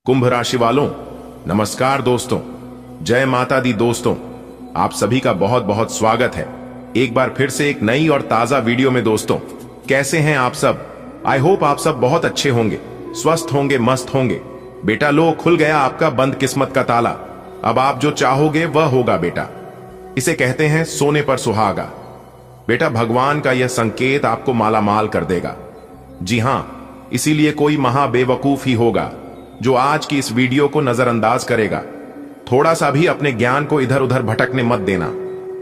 कुंभ राशि वालों, नमस्कार दोस्तों। जय माता दी दोस्तों, आप सभी का बहुत बहुत स्वागत है एक बार फिर से एक नई और ताजा वीडियो में। दोस्तों, कैसे हैं आप सब? आई होप आप सब बहुत अच्छे होंगे, स्वस्थ होंगे, मस्त होंगे। बेटा लो, खुल गया आपका बंद किस्मत का ताला। अब आप जो चाहोगे वह होगा बेटा। इसे कहते हैं सोने पर सुहागा। बेटा, भगवान का यह संकेत आपको मालामाल कर देगा। जी हां, इसीलिए कोई महा बेवकूफ ही होगा जो आज की इस वीडियो को नजरअंदाज करेगा। थोड़ा सा भी अपने ज्ञान को इधर उधर भटकने मत देना,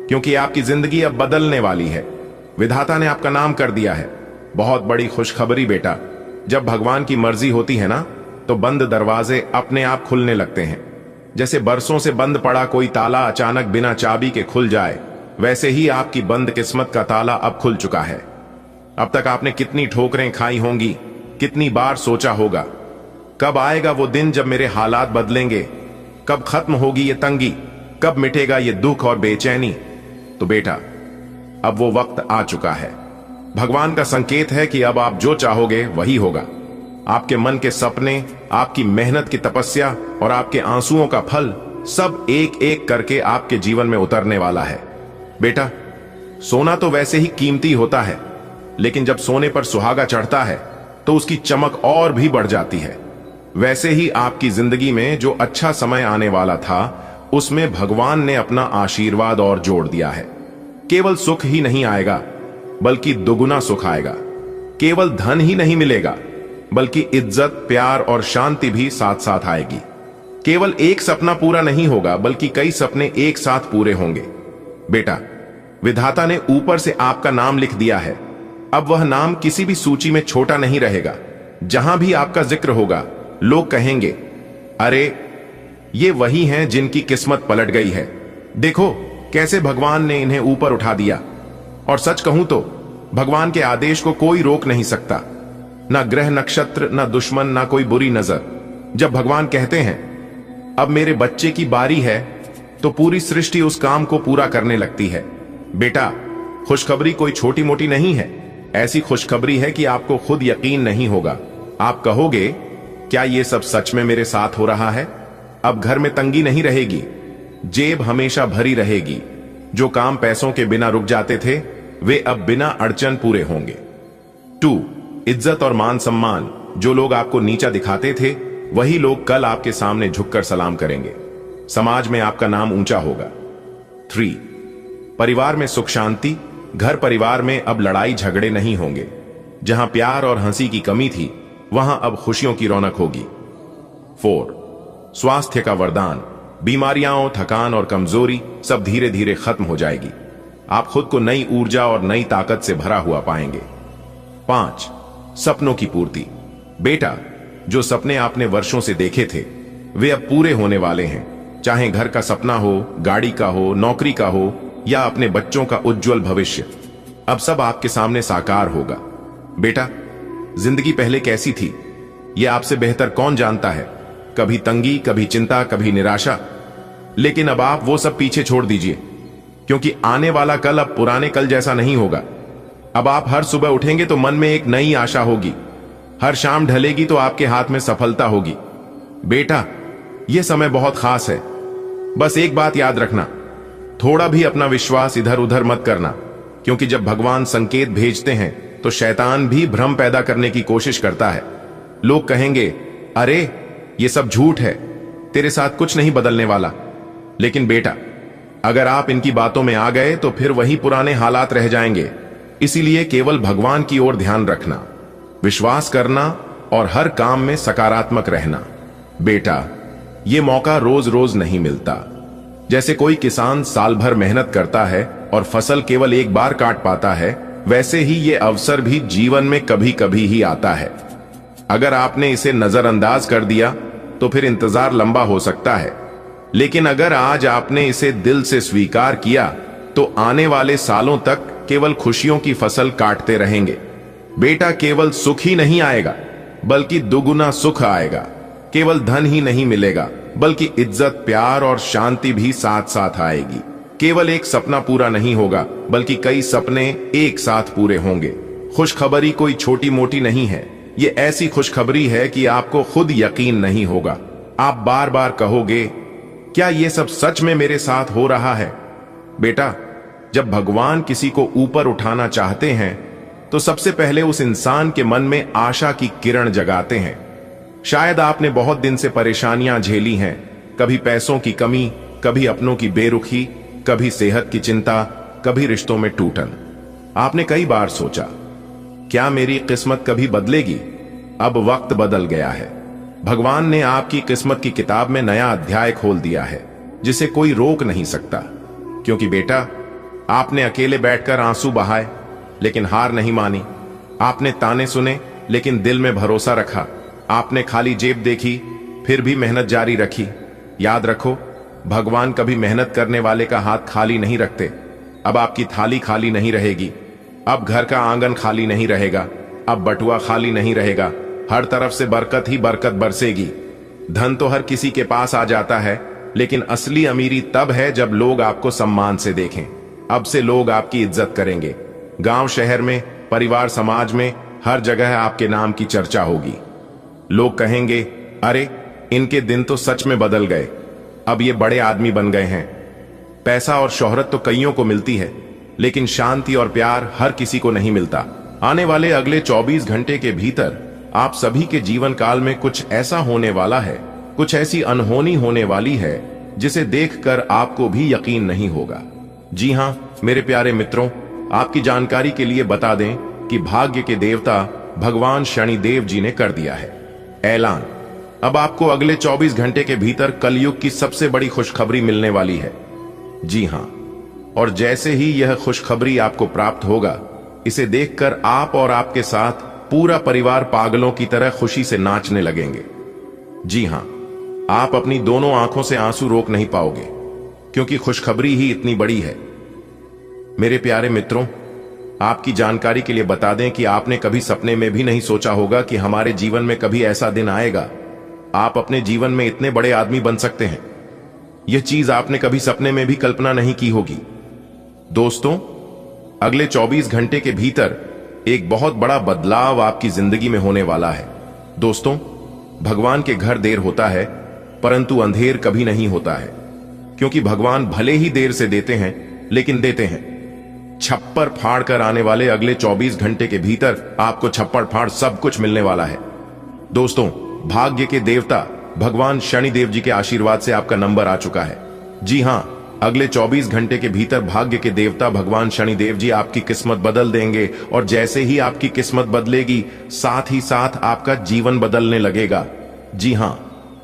क्योंकि आपकी जिंदगी अब बदलने वाली है। विधाता ने आपका नाम कर दिया है। बहुत बड़ी खुशखबरी बेटा। जब भगवान की मर्जी होती है ना, तो बंद दरवाजे अपने आप खुलने लगते हैं। जैसे बरसों से बंद पड़ा कोई ताला अचानक बिना चाबी के खुल जाए, वैसे ही आपकी बंद किस्मत का ताला अब खुल चुका है। अब तक आपने कितनी ठोकरें खाई होंगी, कितनी बार सोचा होगा, कब आएगा वो दिन जब मेरे हालात बदलेंगे, कब खत्म होगी ये तंगी, कब मिटेगा ये दुख और बेचैनी। तो बेटा, अब वो वक्त आ चुका है। भगवान का संकेत है कि अब आप जो चाहोगे वही होगा। आपके मन के सपने, आपकी मेहनत की तपस्या और आपके आंसुओं का फल सब एक एक करके आपके जीवन में उतरने वाला है। बेटा, सोना तो वैसे ही कीमती होता है, लेकिन जब सोने पर सुहागा चढ़ता है तो उसकी चमक और भी बढ़ जाती है। वैसे ही आपकी जिंदगी में जो अच्छा समय आने वाला था, उसमें भगवान ने अपना आशीर्वाद और जोड़ दिया है। केवल सुख ही नहीं आएगा, बल्कि दुगुना सुख आएगा। केवल धन ही नहीं मिलेगा, बल्कि इज्जत, प्यार और शांति भी साथ साथ आएगी। केवल एक सपना पूरा नहीं होगा, बल्कि कई सपने एक साथ पूरे होंगे। बेटा, विधाता ने ऊपर से आपका नाम लिख दिया है। अब वह नाम किसी भी सूची में छोटा नहीं रहेगा। जहां भी आपका जिक्र होगा, लोग कहेंगे, अरे ये वही हैं जिनकी किस्मत पलट गई है। देखो कैसे भगवान ने इन्हें ऊपर उठा दिया। और सच कहूं तो भगवान के आदेश को कोई रोक नहीं सकता, ना ग्रह नक्षत्र, ना दुश्मन, ना कोई बुरी नजर। जब भगवान कहते हैं अब मेरे बच्चे की बारी है, तो पूरी सृष्टि उस काम को पूरा करने लगती है। बेटा, खुशखबरी कोई छोटी मोटी नहीं है। ऐसी खुशखबरी है कि आपको खुद यकीन नहीं होगा। आप कहोगे, क्या ये सब सच में मेरे साथ हो रहा है? अब घर में तंगी नहीं रहेगी, जेब हमेशा भरी रहेगी। जो काम पैसों के बिना रुक जाते थे, वे अब बिना अड़चन पूरे होंगे। 2. इज्जत और मान सम्मान। जो लोग आपको नीचा दिखाते थे, वही लोग कल आपके सामने झुककर सलाम करेंगे। समाज में आपका नाम ऊंचा होगा। 3. परिवार में सुख शांति। घर परिवार में अब लड़ाई झगड़े नहीं होंगे। जहां प्यार और हंसी की कमी थी, वहां अब खुशियों की रौनक होगी। 4. स्वास्थ्य का वरदान। बीमारियां, थकान और कमजोरी सब धीरे धीरे खत्म हो जाएगी। आप खुद को नई ऊर्जा और नई ताकत से भरा हुआ पाएंगे। 5. सपनों की पूर्ति। बेटा, जो सपने आपने वर्षों से देखे थे, वे अब पूरे होने वाले हैं। चाहे घर का सपना हो, गाड़ी का हो, नौकरी का हो, या अपने बच्चों का उज्जवल भविष्य, अब सब आपके सामने साकार होगा। बेटा, जिंदगी पहले कैसी थी, यह आपसे बेहतर कौन जानता है। कभी तंगी, कभी चिंता, कभी निराशा। लेकिन अब आप वो सब पीछे छोड़ दीजिए, क्योंकि आने वाला कल अब पुराने कल जैसा नहीं होगा। अब आप हर सुबह उठेंगे तो मन में एक नई आशा होगी। हर शाम ढलेगी तो आपके हाथ में सफलता होगी। बेटा, यह समय बहुत खास है। बस एक बात याद रखना, थोड़ा भी अपना विश्वास इधर उधर मत करना, क्योंकि जब भगवान संकेत भेजते हैं तो शैतान भी भ्रम पैदा करने की कोशिश करता है। लोग कहेंगे, अरे ये सब झूठ है, तेरे साथ कुछ नहीं बदलने वाला। लेकिन बेटा, अगर आप इनकी बातों में आ गए तो फिर वही पुराने हालात रह जाएंगे। इसीलिए केवल भगवान की ओर ध्यान रखना, विश्वास करना और हर काम में सकारात्मक रहना। बेटा, ये मौका रोज रोज नहीं मिलता। जैसे कोई किसान साल भर मेहनत करता है और फसल केवल एक बार काट पाता है, वैसे ही ये अवसर भी जीवन में कभी कभी ही आता है। अगर आपने इसे नजरअंदाज कर दिया तो फिर इंतजार लंबा हो सकता है, लेकिन अगर आज आपने इसे दिल से स्वीकार किया तो आने वाले सालों तक केवल खुशियों की फसल काटते रहेंगे। बेटा, केवल सुख ही नहीं आएगा, बल्कि दुगुना सुख आएगा। केवल धन ही नहीं मिलेगा, बल्कि इज्जत, प्यार और शांति भी साथ साथ आएगी। केवल एक सपना पूरा नहीं होगा, बल्कि कई सपने एक साथ पूरे होंगे। खुशखबरी कोई छोटी मोटी नहीं है, ये ऐसी खुशखबरी है कि आपको खुद यकीन नहीं होगा। आप बार बार कहोगे, क्या ये सब सच में मेरे साथ हो रहा है? बेटा, जब भगवान किसी को ऊपर उठाना चाहते हैं तो सबसे पहले उस इंसान के मन में आशा की किरण जगाते हैं। शायद आपने बहुत दिन से परेशानियां झेली हैं, कभी पैसों की कमी, कभी अपनों की बेरुखी, कभी सेहत की चिंता, कभी रिश्तों में टूटन। आपने कई बार सोचा, क्या मेरी किस्मत कभी बदलेगी? अब वक्त बदल गया है। भगवान ने आपकी किस्मत की किताब में नया अध्याय खोल दिया है, जिसे कोई रोक नहीं सकता। क्योंकि बेटा, आपने अकेले बैठकर आंसू बहाए लेकिन हार नहीं मानी। आपने ताने सुने लेकिन दिल में भरोसा रखा। आपने खाली जेब देखी फिर भी मेहनत जारी रखी। याद रखो, भगवान कभी मेहनत करने वाले का हाथ खाली नहीं रखते। अब आपकी थाली खाली नहीं रहेगी। अब घर का आंगन खाली नहीं रहेगा। अब बटुआ खाली नहीं रहेगा। हर तरफ से बरकत ही बरकत बरसेगी। धन तो हर किसी के पास आ जाता है, लेकिन असली अमीरी तब है जब लोग आपको सम्मान से देखें। अब से लोग आपकी इज्जत करेंगे। गांव शहर में, परिवार समाज में, हर जगह आपके नाम की चर्चा होगी। लोग कहेंगे, अरे इनके दिन तो सच में बदल गए, अब ये बड़े आदमी बन गए हैं। पैसा और शोहरत तो कईयों को मिलती है, लेकिन शांति और प्यार हर किसी को नहीं मिलता। आने वाले अगले 24 घंटे के भीतर आप सभी के जीवन काल में कुछ ऐसा होने वाला है, कुछ ऐसी अनहोनी होने वाली है जिसे देखकर आपको भी यकीन नहीं होगा। जी हां मेरे प्यारे मित्रों, आपकी जानकारी के लिए बता दें कि भाग्य के देवता भगवान शनिदेव जी ने कर दिया है ऐलान। अब आपको अगले 24 घंटे के भीतर कलयुग की सबसे बड़ी खुशखबरी मिलने वाली है। जी हां, और जैसे ही यह खुशखबरी आपको प्राप्त होगा, इसे देखकर आप और आपके साथ पूरा परिवार पागलों की तरह खुशी से नाचने लगेंगे। जी हां, आप अपनी दोनों आंखों से आंसू रोक नहीं पाओगे, क्योंकि खुशखबरी ही इतनी बड़ी है। मेरे प्यारे मित्रों, आपकी जानकारी के लिए बता दें कि आपने कभी सपने में भी नहीं सोचा होगा कि हमारे जीवन में कभी ऐसा दिन आएगा, आप अपने जीवन में इतने बड़े आदमी बन सकते हैं। यह चीज आपने कभी सपने में भी कल्पना नहीं की होगी। दोस्तों, अगले 24 घंटे के भीतर एक बहुत बड़ा बदलाव आपकी जिंदगी में होने वाला है। दोस्तों, भगवान के घर देर होता है, परंतु अंधेर कभी नहीं होता है, क्योंकि भगवान भले ही देर से देते हैं, लेकिन देते हैं। छप्पर फाड़ कर आने वाले अगले 24 घंटे के भीतर आपको छप्पर फाड़ सब कुछ मिलने वाला है। दोस्तों, भाग्य के देवता भगवान शनिदेव जी के आशीर्वाद से आपका नंबर आ चुका है। जी हां, अगले 24 घंटे के भीतर भाग्य के देवता भगवान शनिदेव जी आपकी किस्मत बदल देंगे, और जैसे ही आपकी किस्मत बदलेगी, साथ ही साथ आपका जीवन बदलने लगेगा। जी हां,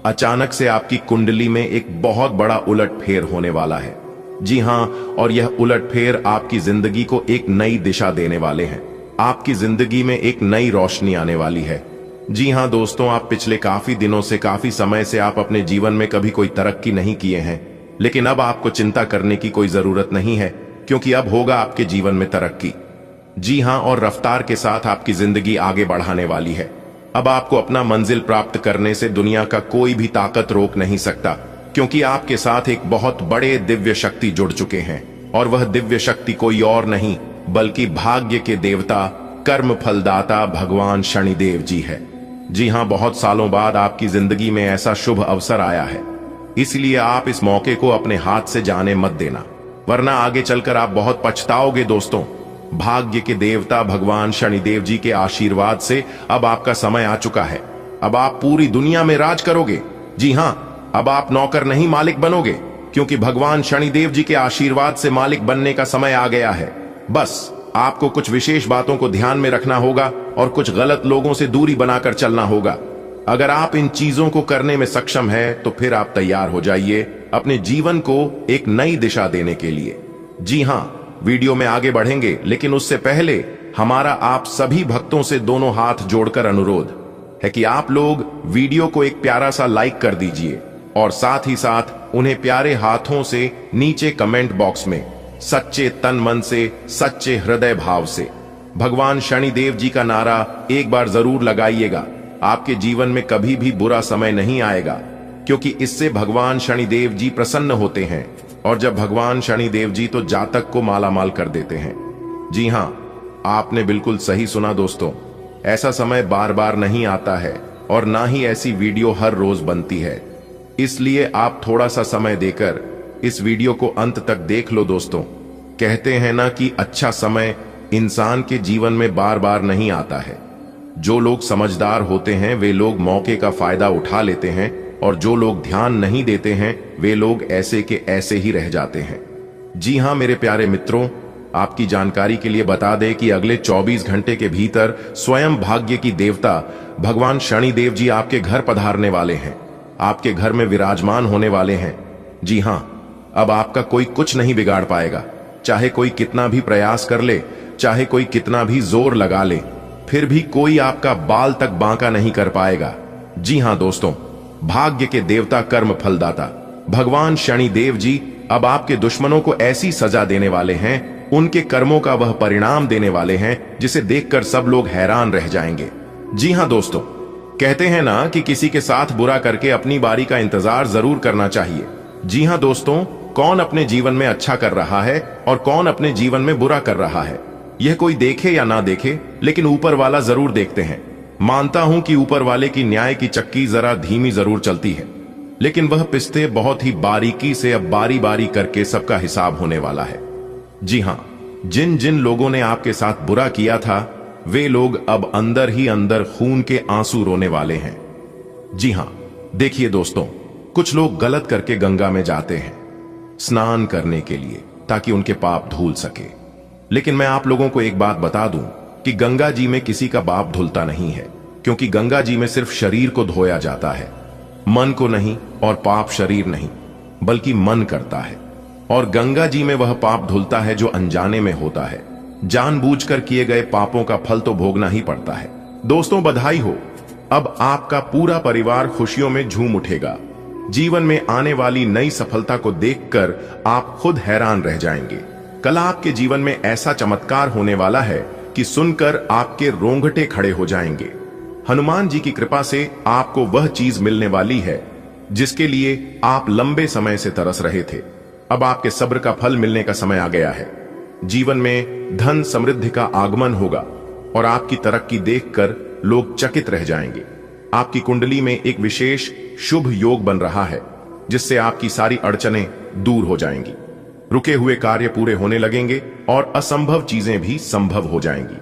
अचानक से आपकी कुंडली में एक बहुत बड़ा उलटफेर होने वाला है। जी हां, और यह उलटफेर आपकी जिंदगी को एक नई दिशा देने वाले हैं। आपकी जिंदगी में एक नई रोशनी आने वाली है। जी हां दोस्तों, आप पिछले काफी दिनों से, काफी समय से आप अपने जीवन में कभी कोई तरक्की नहीं किए हैं, लेकिन अब आपको चिंता करने की कोई जरूरत नहीं है, क्योंकि अब होगा आपके जीवन में तरक्की। जी हां, और रफ्तार के साथ आपकी जिंदगी आगे बढ़ाने वाली है। अब आपको अपना मंजिल प्राप्त करने से दुनिया का कोई भी ताकत रोक नहीं सकता, क्योंकि आपके साथ एक बहुत बड़े दिव्य शक्ति जुड़ चुके हैं, और वह दिव्य शक्ति कोई और नहीं बल्कि भाग्य के देवता, कर्म फलदाता भगवान शनिदेव जी है। जी हां, बहुत सालों बाद आपकी जिंदगी में ऐसा शुभ अवसर आया है, इसलिए आप इस मौके को अपने हाथ से जाने मत देना, वरना आगे चलकर आप बहुत पछताओगे। दोस्तों, भाग्य के देवता भगवान शनिदेव जी के आशीर्वाद से अब आपका समय आ चुका है। अब आप पूरी दुनिया में राज करोगे। जी हां, अब आप नौकर नहीं मालिक बनोगे, क्योंकि भगवान शनिदेव जी के आशीर्वाद से मालिक बनने का समय आ गया है। बस आपको कुछ विशेष बातों को ध्यान में रखना होगा और कुछ गलत लोगों से दूरी बनाकर चलना होगा। अगर आप इन चीजों को करने में सक्षम है तो फिर आप तैयार हो जाइए अपने जीवन को एक नई दिशा देने के लिए। जी हां, वीडियो में आगे बढ़ेंगे, लेकिन उससे पहले हमारा आप सभी भक्तों से दोनों हाथ जोड़कर अनुरोध है कि आप लोग वीडियो को एक प्यारा सा लाइक कर दीजिए, और साथ ही साथ उन्हें प्यारे हाथों से नीचे कमेंट बॉक्स में सच्चे तन मन से, सच्चे हृदय भाव से भगवान शनिदेव जी का नारा एक बार जरूर लगाइएगा। आपके जीवन में कभी भी बुरा समय नहीं आएगा, क्योंकि इससे भगवान शनिदेव जी प्रसन्न होते हैं, और जब भगवान शनिदेव जी तो जातक को मालामाल कर देते हैं। जी हां, आपने बिल्कुल सही सुना दोस्तों, ऐसा समय बार बार नहीं आता है, और ना ही ऐसी वीडियो हर रोज बनती है। इसलिए आप थोड़ा सा समय देकर इस वीडियो को अंत तक देख लो दोस्तों। कहते हैं ना कि अच्छा समय इंसान के जीवन में बार बार नहीं आता है। जो लोग समझदार होते हैं वे लोग मौके का फायदा उठा लेते हैं, और जो लोग ध्यान नहीं देते हैं वे लोग ऐसे के ऐसे ही रह जाते हैं। जी हां मेरे प्यारे मित्रों, आपकी जानकारी के लिए बता दें कि अगले 24 घंटे के भीतर स्वयं भाग्य की देवता भगवान शनिदेव जी आपके घर पधारने वाले हैं, आपके घर में विराजमान होने वाले हैं। जी हां, अब आपका कोई कुछ नहीं बिगाड़ पाएगा। चाहे कोई कितना भी प्रयास कर ले, चाहे कोई कितना भी जोर लगा ले, फिर भी कोई आपका बाल तक बांका नहीं कर पाएगा। जी हां दोस्तों, भाग्य के देवता कर्म फलदाता भगवान शनिदेव जी अब आपके दुश्मनों को ऐसी सजा देने वाले हैं, उनके कर्मों का वह परिणाम देने वाले हैं जिसे देखकर सब लोग हैरान रह जाएंगे। जी हां दोस्तों, कहते हैं ना कि किसी के साथ बुरा करके अपनी बारी का इंतजार जरूर करना चाहिए। जी हां दोस्तों, कौन अपने जीवन में अच्छा कर रहा है और कौन अपने जीवन में बुरा कर रहा है, यह कोई देखे या ना देखे, लेकिन ऊपर वाला जरूर देखते हैं। मानता हूं कि ऊपर वाले की न्याय की चक्की जरा धीमी जरूर चलती है, लेकिन वह पिस्ते बहुत ही बारीकी से अब बारी बारी करके सबका हिसाब होने वाला है। जी हां, जिन जिन लोगों ने आपके साथ बुरा किया था वे लोग अब अंदर ही अंदर खून के आंसू रोने वाले हैं। जी हां, देखिए दोस्तों, कुछ लोग गलत करके गंगा में जाते हैं स्नान करने के लिए ताकि उनके पाप धुल सके, लेकिन मैं आप लोगों को एक बात बता दूं कि गंगा जी में किसी का पाप धुलता नहीं है, क्योंकि गंगा जी में सिर्फ शरीर को धोया जाता है, मन को नहीं। और पाप शरीर नहीं बल्कि मन करता है, और गंगा जी में वह पाप धुलता है जो अनजाने में होता है। जानबूझकर किए गए पापों का फल तो भोगना ही पड़ता है। दोस्तों बधाई हो, अब आपका पूरा परिवार खुशियों में झूम उठेगा। जीवन में आने वाली नई सफलता को देखकर आप खुद हैरान रह जाएंगे। कल आपके जीवन में ऐसा चमत्कार होने वाला है कि सुनकर आपके रोंगटे खड़े हो जाएंगे। हनुमान जी की कृपा से आपको वह चीज मिलने वाली है जिसके लिए आप लंबे समय से तरस रहे थे। अब आपके सब्र का फल मिलने का समय आ गया है। जीवन में धन समृद्धि का आगमन होगा और आपकी तरक्की देखकर लोग चकित रह जाएंगे। आपकी कुंडली में एक विशेष शुभ योग बन रहा है जिससे आपकी सारी अड़चनें दूर हो जाएंगी। रुके हुए कार्य पूरे होने लगेंगे और असंभव चीजें भी संभव हो जाएंगी।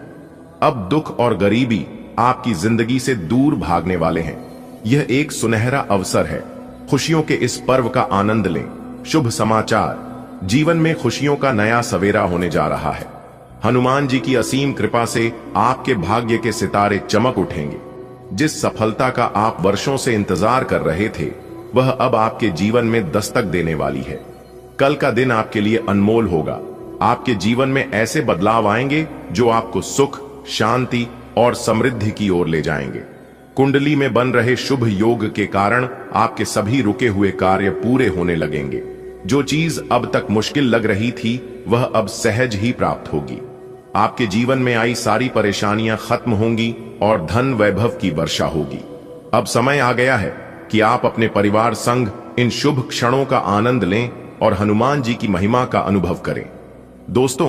अब दुख और गरीबी आपकी जिंदगी से दूर भागने वाले हैं। यह एक सुनहरा अवसर है। खुशियों के इस पर्व का आनंद लें। शुभ समाचार, जीवन में खुशियों का नया सवेरा होने जा रहा है। हनुमान जी की असीम कृपा से आपके भाग्य के सितारे चमक उठेंगे। जिस सफलता का आप वर्षों से इंतजार कर रहे थे वह अब आपके जीवन में दस्तक देने वाली है। कल का दिन आपके लिए अनमोल होगा। आपके जीवन में ऐसे बदलाव आएंगे जो आपको सुख, शांति और समृद्धि की ओर ले जाएंगे। कुंडली में बन रहे शुभ योग के कारण आपके सभी रुके हुए कार्य पूरे होने लगेंगे। जो चीज अब तक मुश्किल लग रही थी वह अब सहज ही प्राप्त होगी। आपके जीवन में आई सारी परेशानियां खत्म होंगी और धन वैभव की वर्षा होगी। अब समय आ गया है कि आप अपने परिवार संग इन शुभ क्षणों का आनंद लें और हनुमान जी की महिमा का अनुभव करें। दोस्तों,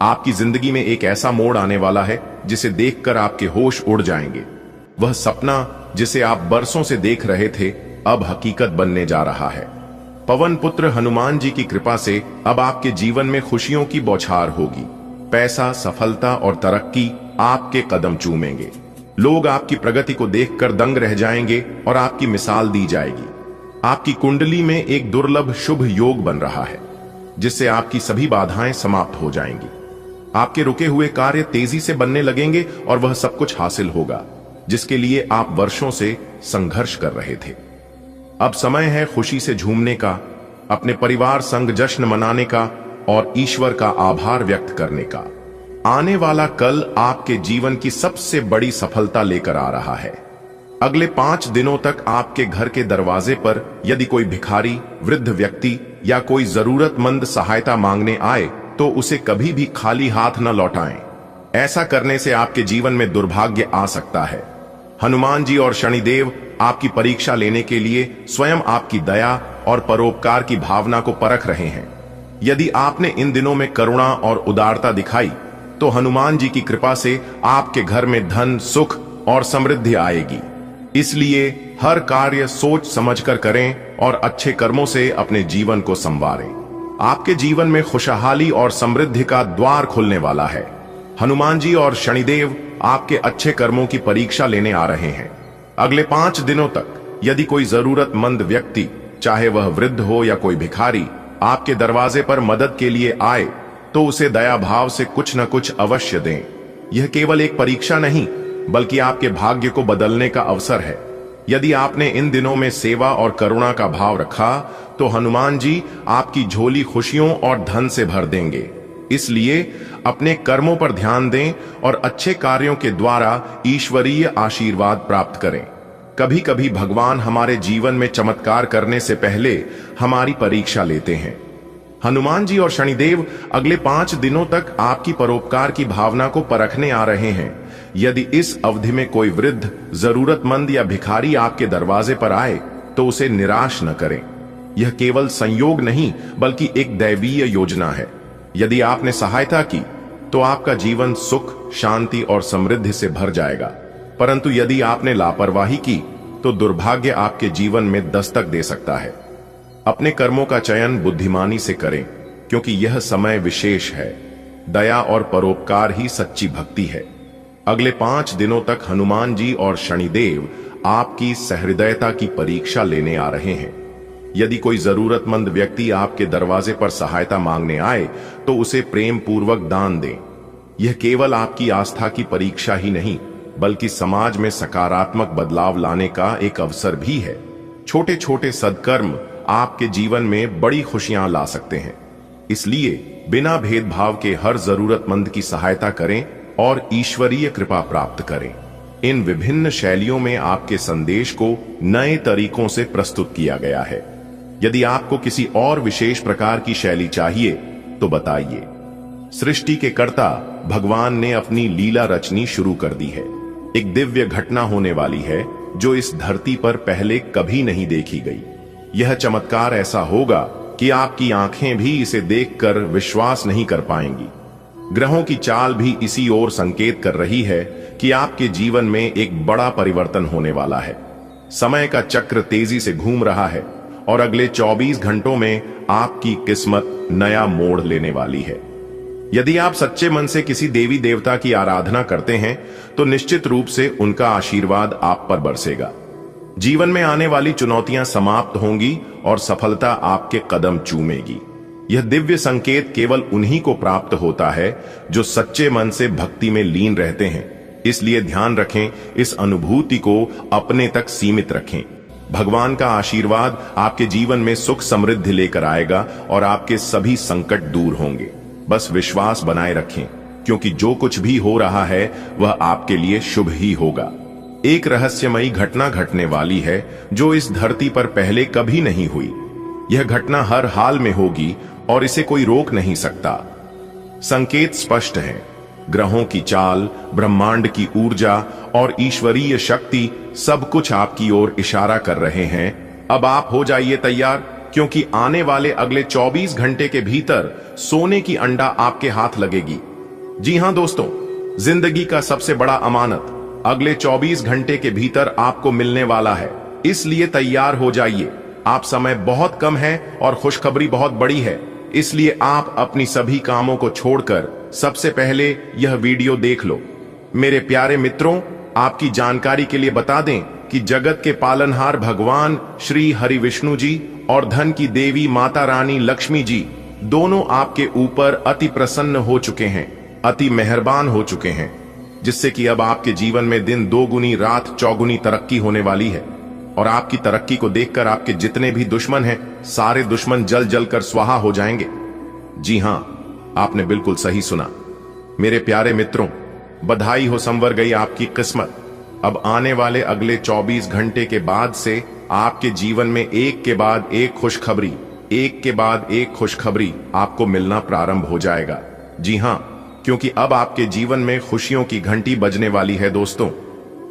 आपकी जिंदगी में एक ऐसा मोड़ आने वाला है जिसे देखकर आपके होश उड़ जाएंगे। वह सपना जिसे आप बरसों से देख रहे थे अब हकीकत बनने जा रहा है। पवन पुत्र हनुमान जी की कृपा से अब आपके जीवन में खुशियों की बौछार होगी। पैसा, सफलता और तरक्की आपके कदम चूमेंगे। लोग आपकी प्रगति को देखकर दंग रह जाएंगे और आपकी मिसाल दी जाएगी। आपकी कुंडली में एक दुर्लभ शुभ योग बन रहा है जिससे आपकी सभी बाधाएं समाप्त हो जाएंगी। आपके रुके हुए कार्य तेजी से बनने लगेंगे और वह सब कुछ हासिल होगा जिसके लिए आप वर्षों से संघर्ष कर रहे थे। अब समय है खुशी से झूमने का, अपने परिवार संग जश्न मनाने का और ईश्वर का आभार व्यक्त करने का। आने वाला कल आपके जीवन की सबसे बड़ी सफलता लेकर आ रहा है। अगले 5 दिनों तक आपके घर के दरवाजे पर यदि कोई भिखारी, वृद्ध व्यक्ति या कोई जरूरतमंद सहायता मांगने आए तो उसे कभी भी खाली हाथ न लौटाएं। ऐसा करने से आपके जीवन में दुर्भाग्य आ सकता है। हनुमान जी और शनिदेव आपकी परीक्षा लेने के लिए स्वयं आपकी दया और परोपकार की भावना को परख रहे हैं। यदि आपने इन दिनों में करुणा और उदारता दिखाई तो हनुमान जी की कृपा से आपके घर में धन, सुख और समृद्धि आएगी। इसलिए हर कार्य सोच समझकर करें और अच्छे कर्मों से अपने जीवन को संवारें। आपके जीवन में खुशहाली और समृद्धि का द्वार खुलने वाला है। हनुमान जी और शनिदेव आपके अच्छे कर्मों की परीक्षा लेने आ रहे हैं। अगले 5 दिनों तक यदि कोई जरूरतमंद व्यक्ति, चाहे वह वृद्ध हो या कोई भिखारी, आपके दरवाजे पर मदद के लिए आए तो उसे दया भाव से कुछ न कुछ अवश्य दें। यह केवल एक परीक्षा नहीं बल्कि आपके भाग्य को बदलने का अवसर है। यदि आपने इन दिनों में सेवा और करुणा का भाव रखा तो हनुमान जी आपकी झोली खुशियों और धन से भर देंगे। इसलिए अपने कर्मों पर ध्यान दें और अच्छे कार्यों के द्वारा ईश्वरीय आशीर्वाद प्राप्त करें। कभी कभी भगवान हमारे जीवन में चमत्कार करने से पहले हमारी परीक्षा लेते हैं। हनुमान जी और शनिदेव अगले 5 दिनों तक आपकी परोपकार की भावना को परखने आ रहे हैं। यदि इस अवधि में कोई वृद्ध, जरूरतमंद या भिखारी आपके दरवाजे पर आए तो उसे निराश न करें। यह केवल संयोग नहीं बल्कि एक दैवीय योजना है। यदि आपने सहायता की तो आपका जीवन सुख, शांति और समृद्धि से भर जाएगा, परंतु यदि आपने लापरवाही की तो दुर्भाग्य आपके जीवन में दस्तक दे सकता है। अपने कर्मों का चयन बुद्धिमानी से करें क्योंकि यह समय विशेष है। दया और परोपकार ही सच्ची भक्ति है। अगले 5 दिनों तक हनुमान जी और शनिदेव आपकी सहृदयता की परीक्षा लेने आ रहे हैं। यदि कोई जरूरतमंद व्यक्ति आपके दरवाजे पर सहायता मांगने आए तो उसे प्रेम पूर्वक दान दें। यह केवल आपकी आस्था की परीक्षा ही नहीं बल्कि समाज में सकारात्मक बदलाव लाने का एक अवसर भी है। छोटे छोटे सद्कर्म आपके जीवन में बड़ी खुशियां ला सकते हैं। इसलिए बिना भेदभाव के हर जरूरतमंद की सहायता करें और ईश्वरीय कृपा प्राप्त करें। इन विभिन्न शैलियों में आपके संदेश को नए तरीकों से प्रस्तुत किया गया है। यदि आपको किसी और विशेष प्रकार की शैली चाहिए तो बताइए। सृष्टि के कर्ता भगवान ने अपनी लीला रचनी शुरू कर दी है। एक दिव्य घटना होने वाली है जो इस धरती पर पहले कभी नहीं देखी गई। यह चमत्कार ऐसा होगा कि आपकी आंखें भी इसे देखकर विश्वास नहीं कर पाएंगी। ग्रहों की चाल भी इसी ओर संकेत कर रही है कि आपके जीवन में एक बड़ा परिवर्तन होने वाला है। समय का चक्र तेजी से घूम रहा है और अगले 24 घंटों में आपकी किस्मत नया मोड़ लेने वाली है। यदि आप सच्चे मन से किसी देवी देवता की आराधना करते हैं तो निश्चित रूप से उनका आशीर्वाद आप पर बरसेगा। जीवन में आने वाली चुनौतियां समाप्त होंगी और सफलता आपके कदम चूमेगी। यह दिव्य संकेत केवल उन्हीं को प्राप्त होता है जो सच्चे मन से भक्ति में लीन रहते हैं। इसलिए ध्यान रखें, इस अनुभूति को अपने तक सीमित रखें। भगवान का आशीर्वाद आपके जीवन में सुख समृद्धि लेकर आएगा और आपके सभी संकट दूर होंगे। बस विश्वास बनाए रखें क्योंकि जो कुछ भी हो रहा है वह आपके लिए शुभ ही होगा। एक रहस्यमयी घटना घटने वाली है जो इस धरती पर पहले कभी नहीं हुई। यह घटना हर हाल में होगी और इसे कोई रोक नहीं सकता। संकेत स्पष्ट हैं। ग्रहों की चाल, ब्रह्मांड की ऊर्जा और ईश्वरीय शक्ति सब कुछ आपकी ओर इशारा कर रहे हैं। अब आप हो जाइए तैयार क्योंकि आने वाले अगले 24 घंटे के भीतर सोने की अंडा आपके हाथ लगेगी। जी हां दोस्तों, जिंदगी का सबसे बड़ा अमानत अगले 24 घंटे के भीतर आपको मिलने वाला है। इसलिए तैयार हो जाइए। आप समय बहुत कम है और खुशखबरी बहुत बड़ी है। इसलिए आप अपनी सभी कामों को छोड़कर सबसे पहले यह वीडियो देख लो। मेरे प्यारे मित्रों, आपकी जानकारी के लिए बता दें कि जगत के पालनहार भगवान श्री हरि विष्णु जी और धन की देवी माता रानी लक्ष्मी जी दोनों आपके ऊपर अति प्रसन्न हो चुके हैं, अति मेहरबान हो चुके हैं, जिससे कि अब आपके जीवन में दिन 2 गुनी रात 4 गुनी तरक्की होने वाली है। और आपकी तरक्की को देखकर आपके जितने भी दुश्मन हैं, सारे दुश्मन जल जल कर स्वाहा हो जाएंगे। जी हां, आपने बिल्कुल सही सुना। मेरे प्यारे मित्रों, बधाई हो, संवर गई आपकी किस्मत। अब आने वाले अगले 24 घंटे के बाद से आपके जीवन में एक के बाद एक खुशखबरी, एक के बाद एक खुशखबरी आपको मिलना प्रारंभ हो जाएगा। जी हां, क्योंकि अब आपके जीवन में खुशियों की घंटी बजने वाली है। दोस्तों,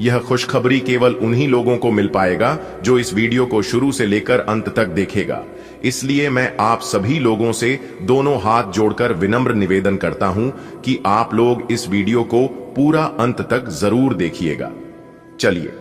यह खुशखबरी केवल उन्हीं लोगों को मिल पाएगा जो इस वीडियो को शुरू से लेकर अंत तक देखेगा। इसलिए मैं आप सभी लोगों से दोनों हाथ जोड़कर विनम्र निवेदन करता हूं कि आप लोग इस वीडियो को पूरा अंत तक जरूर देखिएगा। चलिए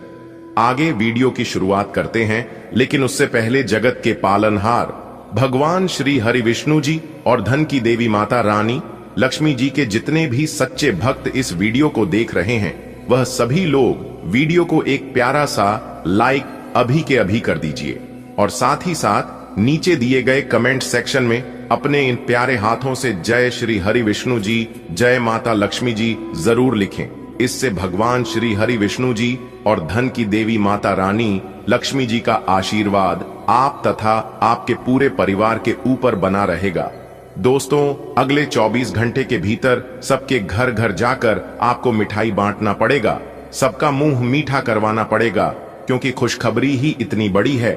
आगे वीडियो की शुरुआत करते हैं, लेकिन उससे पहले जगत के पालनहार भगवान श्री हरि विष्णु जी और धन की देवी माता रानी लक्ष्मी जी के जितने भी सच्चे भक्त इस वीडियो को देख रहे हैं, वह सभी लोग वीडियो को एक प्यारा सा लाइक अभी के अभी कर दीजिए और साथ ही साथ नीचे दिए गए कमेंट सेक्शन में अपने इन प्यारे हाथों से जय श्री हरि विष्णु जी, जय माता लक्ष्मी जी जरूर लिखें। इससे भगवान श्री हरि विष्णु जी और धन की देवी माता रानी लक्ष्मी जी का आशीर्वाद आप तथा आपके पूरे परिवार के ऊपर बना रहेगा। दोस्तों, अगले 24 घंटे के भीतर सबके घर घर जाकर आपको मिठाई बांटना पड़ेगा, सबका मुंह मीठा करवाना पड़ेगा, क्योंकि खुशखबरी ही इतनी बड़ी है।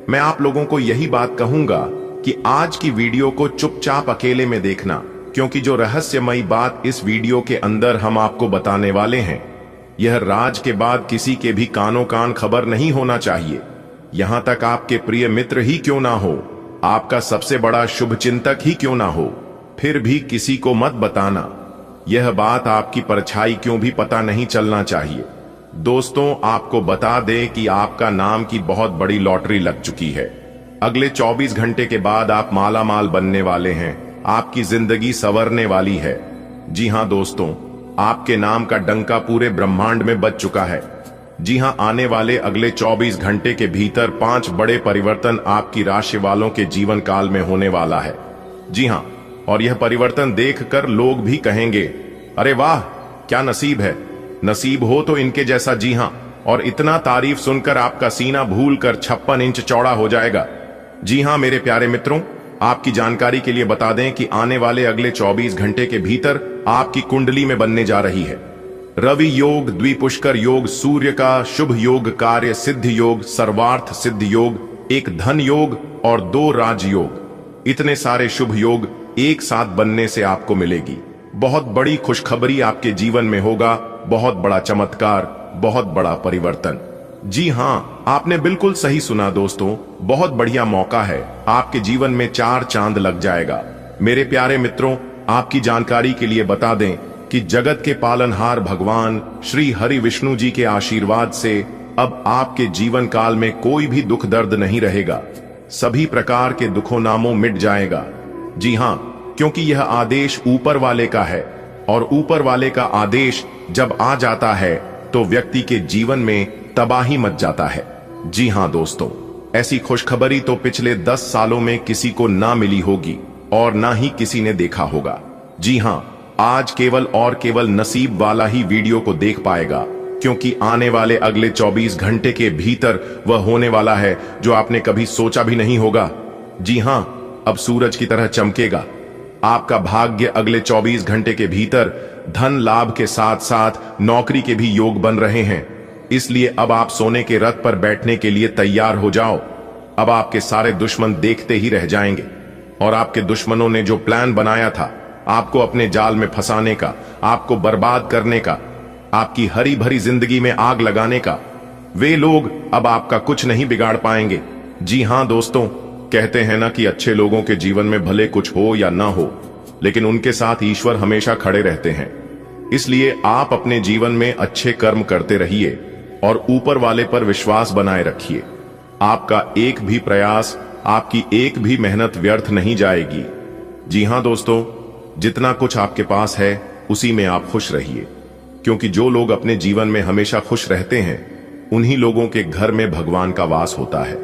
मैं आप लोगों को यही बात कहूंगा कि आज की वीडियो को चुपचाप अकेले में देखना, क्योंकि जो रहस्यमयी बात इस वीडियो के अंदर हम आपको बताने वाले हैं, यह राज के बाद किसी के भी कानों कान खबर नहीं होना चाहिए। यहां तक आपके प्रिय मित्र ही क्यों ना हो, आपका सबसे बड़ा शुभ चिंतक ही क्यों ना हो, फिर भी किसी को मत बताना। यह बात आपकी परछाई क्यों भी पता नहीं चलना चाहिए। दोस्तों, आपको बता दें कि आपका नाम की बहुत बड़ी लॉटरी लग चुकी है। अगले 24 घंटे के बाद आप माला माल बनने वाले हैं, आपकी जिंदगी संवरने वाली है। जी हां दोस्तों, आपके नाम का डंका पूरे ब्रह्मांड में बज चुका है। जी हां, आने वाले अगले 24 घंटे के भीतर 5 बड़े परिवर्तन आपकी राशि वालों के जीवन काल में होने वाला है। जी हां, और यह परिवर्तन देखकर लोग भी कहेंगे, अरे वाह, क्या नसीब है, नसीब हो तो इनके जैसा। जी हां, और इतना तारीफ सुनकर आपका सीना भूलकर 56 इंच चौड़ा हो जाएगा। जी हां मेरे प्यारे मित्रों, आपकी जानकारी के लिए बता दें कि आने वाले अगले 24 घंटे के भीतर आपकी कुंडली में बनने जा रही है रवि योग, द्विपुष्कर योग, सूर्य का शुभ योग, कार्य सिद्ध योग, सर्वार्थ सिद्ध योग, एक धन योग और 2 राज योग। इतने सारे शुभ योग एक साथ बनने से आपको मिलेगी बहुत बड़ी खुशखबरी। आपके जीवन में होगा बहुत बड़ा चमत्कार, बहुत बड़ा परिवर्तन। जी हां, आपने बिल्कुल सही सुना दोस्तों, बहुत बढ़िया मौका है, आपके जीवन में 4 चांद लग जाएगा। मेरे प्यारे मित्रों, आपकी जानकारी के लिए बता दें कि जगत के पालनहार भगवान श्री हरि विष्णु जी के आशीर्वाद से अब आपके जीवन काल में कोई भी दुख दर्द नहीं रहेगा, सभी प्रकार के दुखों नामों मिट जाएगा। जी हां, क्योंकि यह आदेश ऊपर वाले का है, और ऊपर वाले का आदेश जब आ जाता है तो व्यक्ति के जीवन में तबाही मच जाता है। जी हां दोस्तों, ऐसी खुशखबरी तो पिछले 10 सालों में किसी को ना मिली होगी और ना ही किसी ने देखा होगा। जी हां, आज केवल और केवल नसीब वाला ही वीडियो को देख पाएगा, क्योंकि आने वाले अगले 24 घंटे के भीतर वह होने वाला है जो आपने कभी सोचा भी नहीं होगा। जी हां, अब सूरज की तरह चमकेगा। आपका भाग्य अगले 24 घंटे के भीतर धन लाभ के साथ साथ नौकरी के भी योग बन रहे हैं। इसलिए अब आप सोने के रथ पर बैठने के लिए तैयार हो जाओ। अब आपके सारे दुश्मन देखते ही रह जाएंगे, और आपके दुश्मनों ने जो प्लान बनाया था आपको अपने जाल में फंसाने का, आपको बर्बाद करने का, आपकी हरी भरी जिंदगी में आग लगाने का, वे लोग अब आपका कुछ नहीं बिगाड़ पाएंगे। जी हां दोस्तों, कहते हैं ना कि अच्छे लोगों के जीवन में भले कुछ हो या ना हो, लेकिन उनके साथ ईश्वर हमेशा खड़े रहते हैं। इसलिए आप अपने जीवन में अच्छे कर्म करते रहिए और ऊपर वाले पर विश्वास बनाए रखिए। आपका एक भी प्रयास, आपकी एक भी मेहनत व्यर्थ नहीं जाएगी। जी हां दोस्तों, जितना कुछ आपके पास है उसी में आप खुश रहिए, क्योंकि जो लोग अपने जीवन में हमेशा खुश रहते हैं उन्हीं लोगों के घर में भगवान का वास होता है,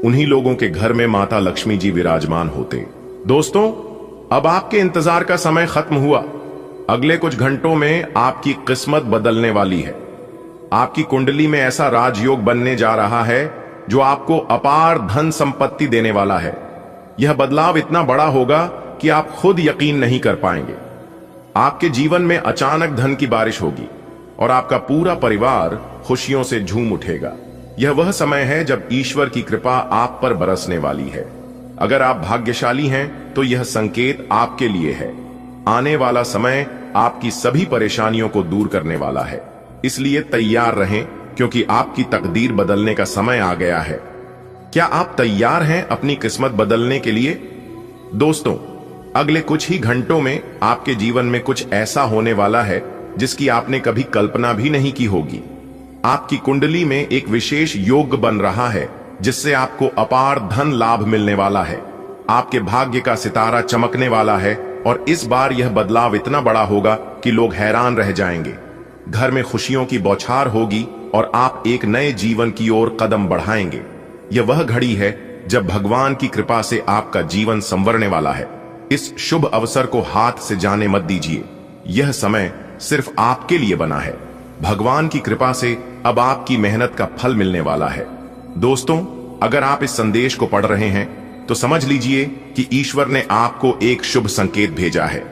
उन्हीं लोगों के घर में माता लक्ष्मी जी विराजमान होते। दोस्तों, अब आपके इंतजार का समय खत्म हुआ। अगले कुछ घंटों में आपकी किस्मत बदलने वाली है। आपकी कुंडली में ऐसा राजयोग बनने जा रहा है जो आपको अपार धन संपत्ति देने वाला है। यह बदलाव इतना बड़ा होगा कि आप खुद यकीन नहीं कर पाएंगे। आपके जीवन में अचानक धन की बारिश होगी और आपका पूरा परिवार खुशियों से झूम उठेगा। यह वह समय है जब ईश्वर की कृपा आप पर बरसने वाली है। अगर आप भाग्यशाली हैं तो यह संकेत आपके लिए है। आने वाला समय आपकी सभी परेशानियों को दूर करने वाला है, इसलिए तैयार रहें, क्योंकि आपकी तकदीर बदलने का समय आ गया है। क्या आप तैयार हैं अपनी किस्मत बदलने के लिए? दोस्तों, अगले कुछ ही घंटों में आपके जीवन में कुछ ऐसा होने वाला है जिसकी आपने कभी कल्पना भी नहीं की होगी। आपकी कुंडली में एक विशेष योग बन रहा है जिससे आपको अपार धन लाभ मिलने वाला है। आपके भाग्य का सितारा चमकने वाला है और इस बार यह बदलाव इतना बड़ा होगा कि लोग हैरान रह जाएंगे। घर में खुशियों की बौछार होगी और आप एक नए जीवन की ओर कदम बढ़ाएंगे। यह वह घड़ी है जब भगवान की कृपा से आपका जीवन संवरने वाला है। इस शुभ अवसर को हाथ से जाने मत दीजिए। यह समय सिर्फ आपके लिए बना है। भगवान की कृपा से अब आपकी मेहनत का फल मिलने वाला है। दोस्तों, अगर आप इस संदेश को पढ़ रहे हैं तो समझ लीजिए कि ईश्वर ने आपको एक शुभ संकेत भेजा है।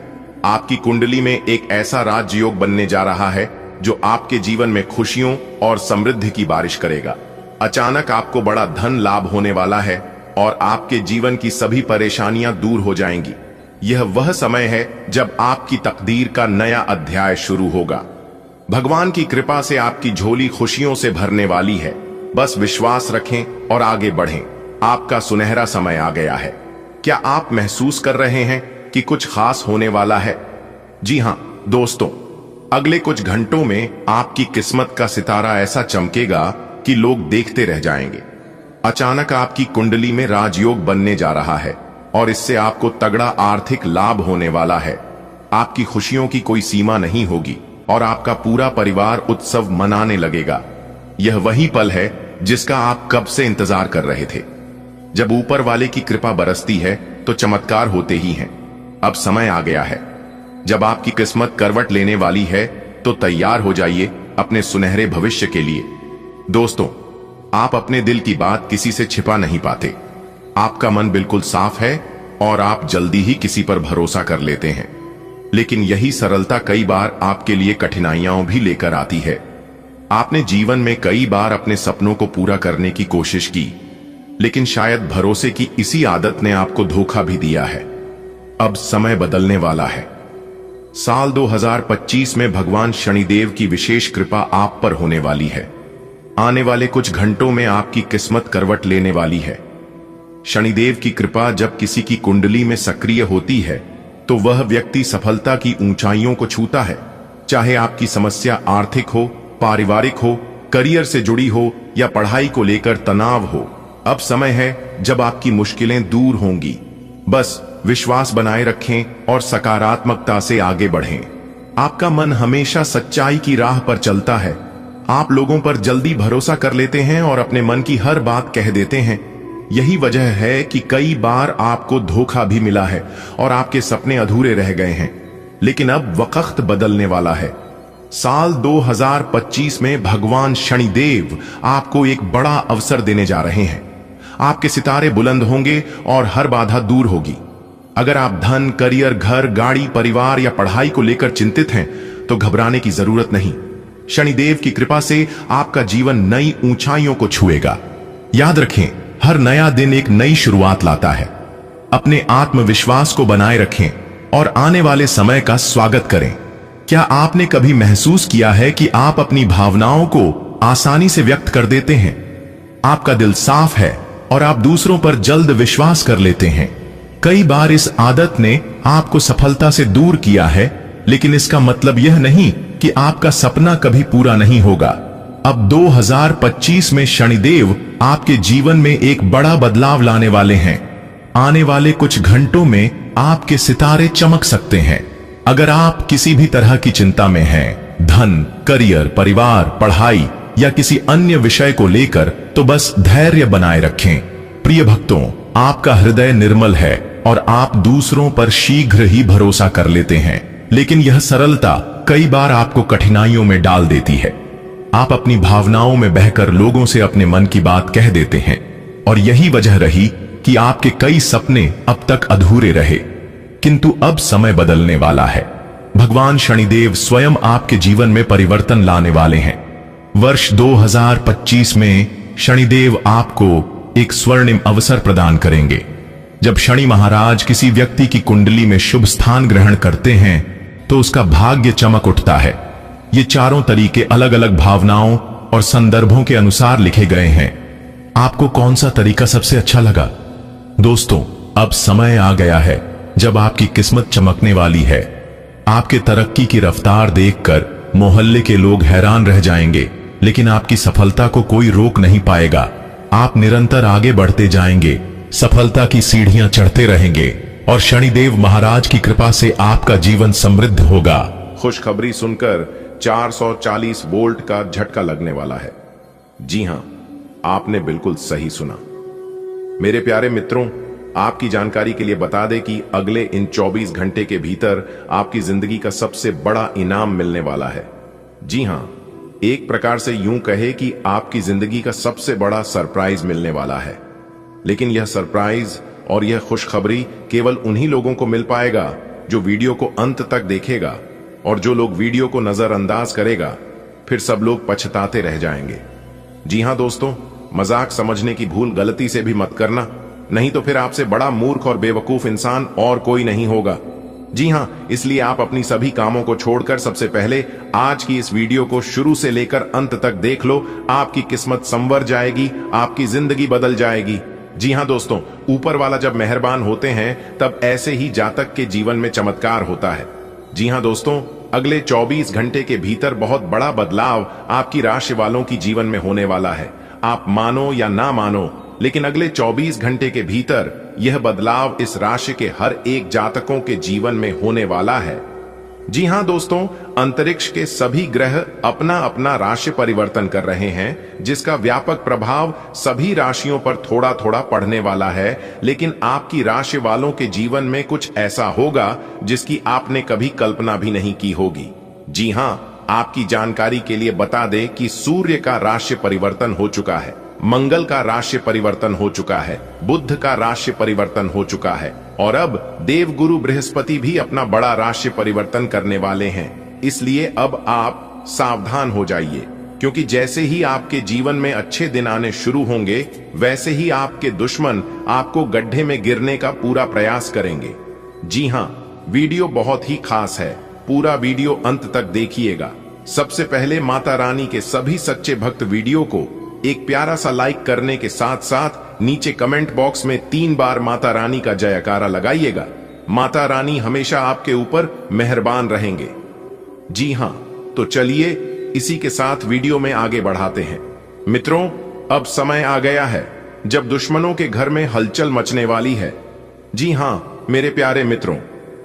आपकी कुंडली में एक ऐसा राजयोग बनने जा रहा है जो आपके जीवन में खुशियों और समृद्धि की बारिश करेगा। अचानक आपको बड़ा धन लाभ होने वाला है और आपके जीवन की सभी परेशानियां दूर हो जाएंगी। यह वह समय है जब आपकी तकदीर का नया अध्याय शुरू होगा। भगवान की कृपा से आपकी झोली खुशियों से भरने वाली है। बस विश्वास रखें और आगे बढ़ें। आपका सुनहरा समय आ गया है। क्या आप महसूस कर रहे हैं कि कुछ खास होने वाला है? जी हां दोस्तों, अगले कुछ घंटों में आपकी किस्मत का सितारा ऐसा चमकेगा कि लोग देखते रह जाएंगे। अचानक आपकी कुंडली में राजयोग बनने जा रहा है और इससे आपको तगड़ा आर्थिक लाभ होने वाला है। आपकी खुशियों की कोई सीमा नहीं होगी और आपका पूरा परिवार उत्सव मनाने लगेगा। यह वही पल है जिसका आप कब से इंतजार कर रहे थे। जब ऊपर वाले की कृपा बरसती है तो चमत्कार होते ही हैं। अब समय आ गया है जब आपकी किस्मत करवट लेने वाली है, तो तैयार हो जाइए अपने सुनहरे भविष्य के लिए। दोस्तों, आप अपने दिल की बात किसी से छिपा नहीं पाते। आपका मन बिल्कुल साफ है और आप जल्दी ही किसी पर भरोसा कर लेते हैं। लेकिन यही सरलता कई बार आपके लिए कठिनाइयां भी लेकर आती है। आपने जीवन में कई बार अपने सपनों को पूरा करने की कोशिश की, लेकिन शायद भरोसे की इसी आदत ने आपको धोखा भी दिया है। अब समय बदलने वाला है। साल 2025 में भगवान शनिदेव की विशेष कृपा आप पर होने वाली है। आने वाले कुछ घंटों में आपकी किस्मत करवट लेने वाली है। शनिदेव की कृपा जब किसी की कुंडली में सक्रिय होती है तो वह व्यक्ति सफलता की ऊंचाइयों को छूता है। चाहे आपकी समस्या आर्थिक हो, पारिवारिक हो, करियर से जुड़ी हो या पढ़ाई को लेकर तनाव हो, अब समय है जब आपकी मुश्किलें दूर होंगी। बस विश्वास बनाए रखें और सकारात्मकता से आगे बढ़ें। आपका मन हमेशा सच्चाई की राह पर चलता है। आप लोगों पर जल्दी भरोसा कर लेते हैं और अपने मन की हर बात कह देते हैं। यही वजह है कि कई बार आपको धोखा भी मिला है और आपके सपने अधूरे रह गए हैं। लेकिन अब वक्त बदलने वाला है। साल 2025 में भगवान शनिदेव आपको एक बड़ा अवसर देने जा रहे हैं। आपके सितारे बुलंद होंगे और हर बाधा दूर होगी। अगर आप धन, करियर, घर, गाड़ी, परिवार या पढ़ाई को लेकर चिंतित हैं तो घबराने की जरूरत नहीं। शनिदेव की कृपा से आपका जीवन नई ऊंचाइयों को छुएगा। याद रखें, हर नया दिन एक नई शुरुआत लाता है। अपने आत्मविश्वास को बनाए रखें और आने वाले समय का स्वागत करें। क्या आपने कभी महसूस किया है कि आप अपनी भावनाओं को आसानी से व्यक्त कर देते हैं? आपका दिल साफ है और आप दूसरों पर जल्द विश्वास कर लेते हैं। कई बार इस आदत ने आपको सफलता से दूर किया है, लेकिन इसका मतलब यह नहीं कि आपका सपना कभी पूरा नहीं होगा। अब 2025 में शनिदेव आपके जीवन में एक बड़ा बदलाव लाने वाले हैं। आने वाले कुछ घंटों में आपके सितारे चमक सकते हैं। अगर आप किसी भी तरह की चिंता में हैं, धन, करियर, परिवार, पढ़ाई या किसी अन्य विषय को लेकर, तो बस धैर्य बनाए रखें। प्रिय भक्तों, आपका हृदय निर्मल है और आप दूसरों पर शीघ्र ही भरोसा कर लेते हैं। लेकिन यह सरलता कई बार आपको कठिनाइयों में डाल देती है। आप अपनी भावनाओं में बहकर लोगों से अपने मन की बात कह देते हैं और यही वजह रही कि आपके कई सपने अब तक अधूरे रहे। किंतु अब समय बदलने वाला है। भगवान शनिदेव स्वयं आपके जीवन में परिवर्तन लाने वाले हैं। वर्ष 2025 में शनिदेव आपको एक स्वर्णिम अवसर प्रदान करेंगे। जब शनि महाराज किसी व्यक्ति की कुंडली में शुभ स्थान ग्रहण करते हैं तो उसका भाग्य चमक उठता है। ये चारों तरीके अलग अलग भावनाओं और संदर्भों के अनुसार लिखे गए हैं। आपको कौन सा तरीका सबसे अच्छा लगा? दोस्तों, अब समय आ गया है जब आपकी किस्मत चमकने वाली है। आपके तरक्की की रफ्तार देखकर मोहल्ले के लोग हैरान रह जाएंगे। लेकिन आपकी सफलता को कोई रोक नहीं पाएगा। आप निरंतर आगे बढ़ते जाएंगे, सफलता की सीढ़ियां चढ़ते रहेंगे और शनिदेव महाराज की कृपा से आपका जीवन समृद्ध होगा। खुशखबरी सुनकर 440 वोल्ट का झटका लगने वाला है। जी हां, आपने बिल्कुल सही सुना। मेरे प्यारे मित्रों, आपकी जानकारी के लिए बता दें कि अगले इन 24 घंटे के भीतर आपकी जिंदगी का सबसे बड़ा इनाम मिलने वाला है। जी हां, एक प्रकार से यूं कहे कि आपकी जिंदगी का सबसे बड़ा सरप्राइज मिलने वाला है। लेकिन यह सरप्राइज और यह खुशखबरी केवल उन्हीं लोगों को मिल पाएगा जो वीडियो को अंत तक देखेगा, और जो लोग वीडियो को नजरअंदाज करेगा फिर सब लोग पछताते रह जाएंगे। जी हां दोस्तों, मजाक समझने की भूल गलती से भी मत करना, नहीं तो फिर आपसे बड़ा मूर्ख और बेवकूफ इंसान और कोई नहीं होगा। जी हां, इसलिए आप अपनी सभी कामों को छोड़कर सबसे पहले आज की इस वीडियो को शुरू से लेकर अंत तक देख लो। आपकी किस्मत संवर जाएगी, आपकी जिंदगी बदल जाएगी। जी हां दोस्तों, ऊपर वाला जब मेहरबान होते हैं तब ऐसे ही जातक के जीवन में चमत्कार होता है। जी हां दोस्तों, अगले 24 घंटे के भीतर बहुत बड़ा बदलाव आपकी राशि वालों की जीवन में होने वाला है। आप मानो या ना मानो, लेकिन अगले 24 घंटे के भीतर यह बदलाव इस राशि के हर एक जातकों के जीवन में होने वाला है। जी हां दोस्तों, अंतरिक्ष के सभी ग्रह अपना अपना राशि परिवर्तन कर रहे हैं, जिसका व्यापक प्रभाव सभी राशियों पर थोड़ा थोड़ा पड़ने वाला है। लेकिन आपकी राशि वालों के जीवन में कुछ ऐसा होगा जिसकी आपने कभी कल्पना भी नहीं की होगी। जी हां, आपकी जानकारी के लिए बता दें कि सूर्य का राशि परिवर्तन हो चुका है, मंगल का राशि परिवर्तन हो चुका है, बुध का राशि परिवर्तन हो चुका है, और अब देवगुरु बृहस्पति भी अपना बड़ा राशि परिवर्तन करने वाले हैं। इसलिए अब आप सावधान हो जाइए, क्योंकि जैसे ही आपके जीवन में अच्छे दिन आने शुरू होंगे, वैसे ही आपके दुश्मन आपको गड्ढे में गिरने का पूरा प्रयास करेंगे। जी हां, वीडियो बहुत ही खास है, पूरा वीडियो अंत तक देखिएगा। सबसे पहले माता रानी के सभी सच्चे भक्त वीडियो को एक प्यारा सा लाइक करने के साथ साथ नीचे कमेंट बॉक्स में 3 बार माता रानी का जयकारा लगाइएगा। माता रानी हमेशा आपके ऊपर मेहरबान रहेंगे। जी हां, तो चलिए इसी के साथ वीडियो में आगे बढ़ाते हैं। मित्रों, अब समय आ गया है जब दुश्मनों के घर में हलचल मचने वाली है। जी हां मेरे प्यारे मित्रों,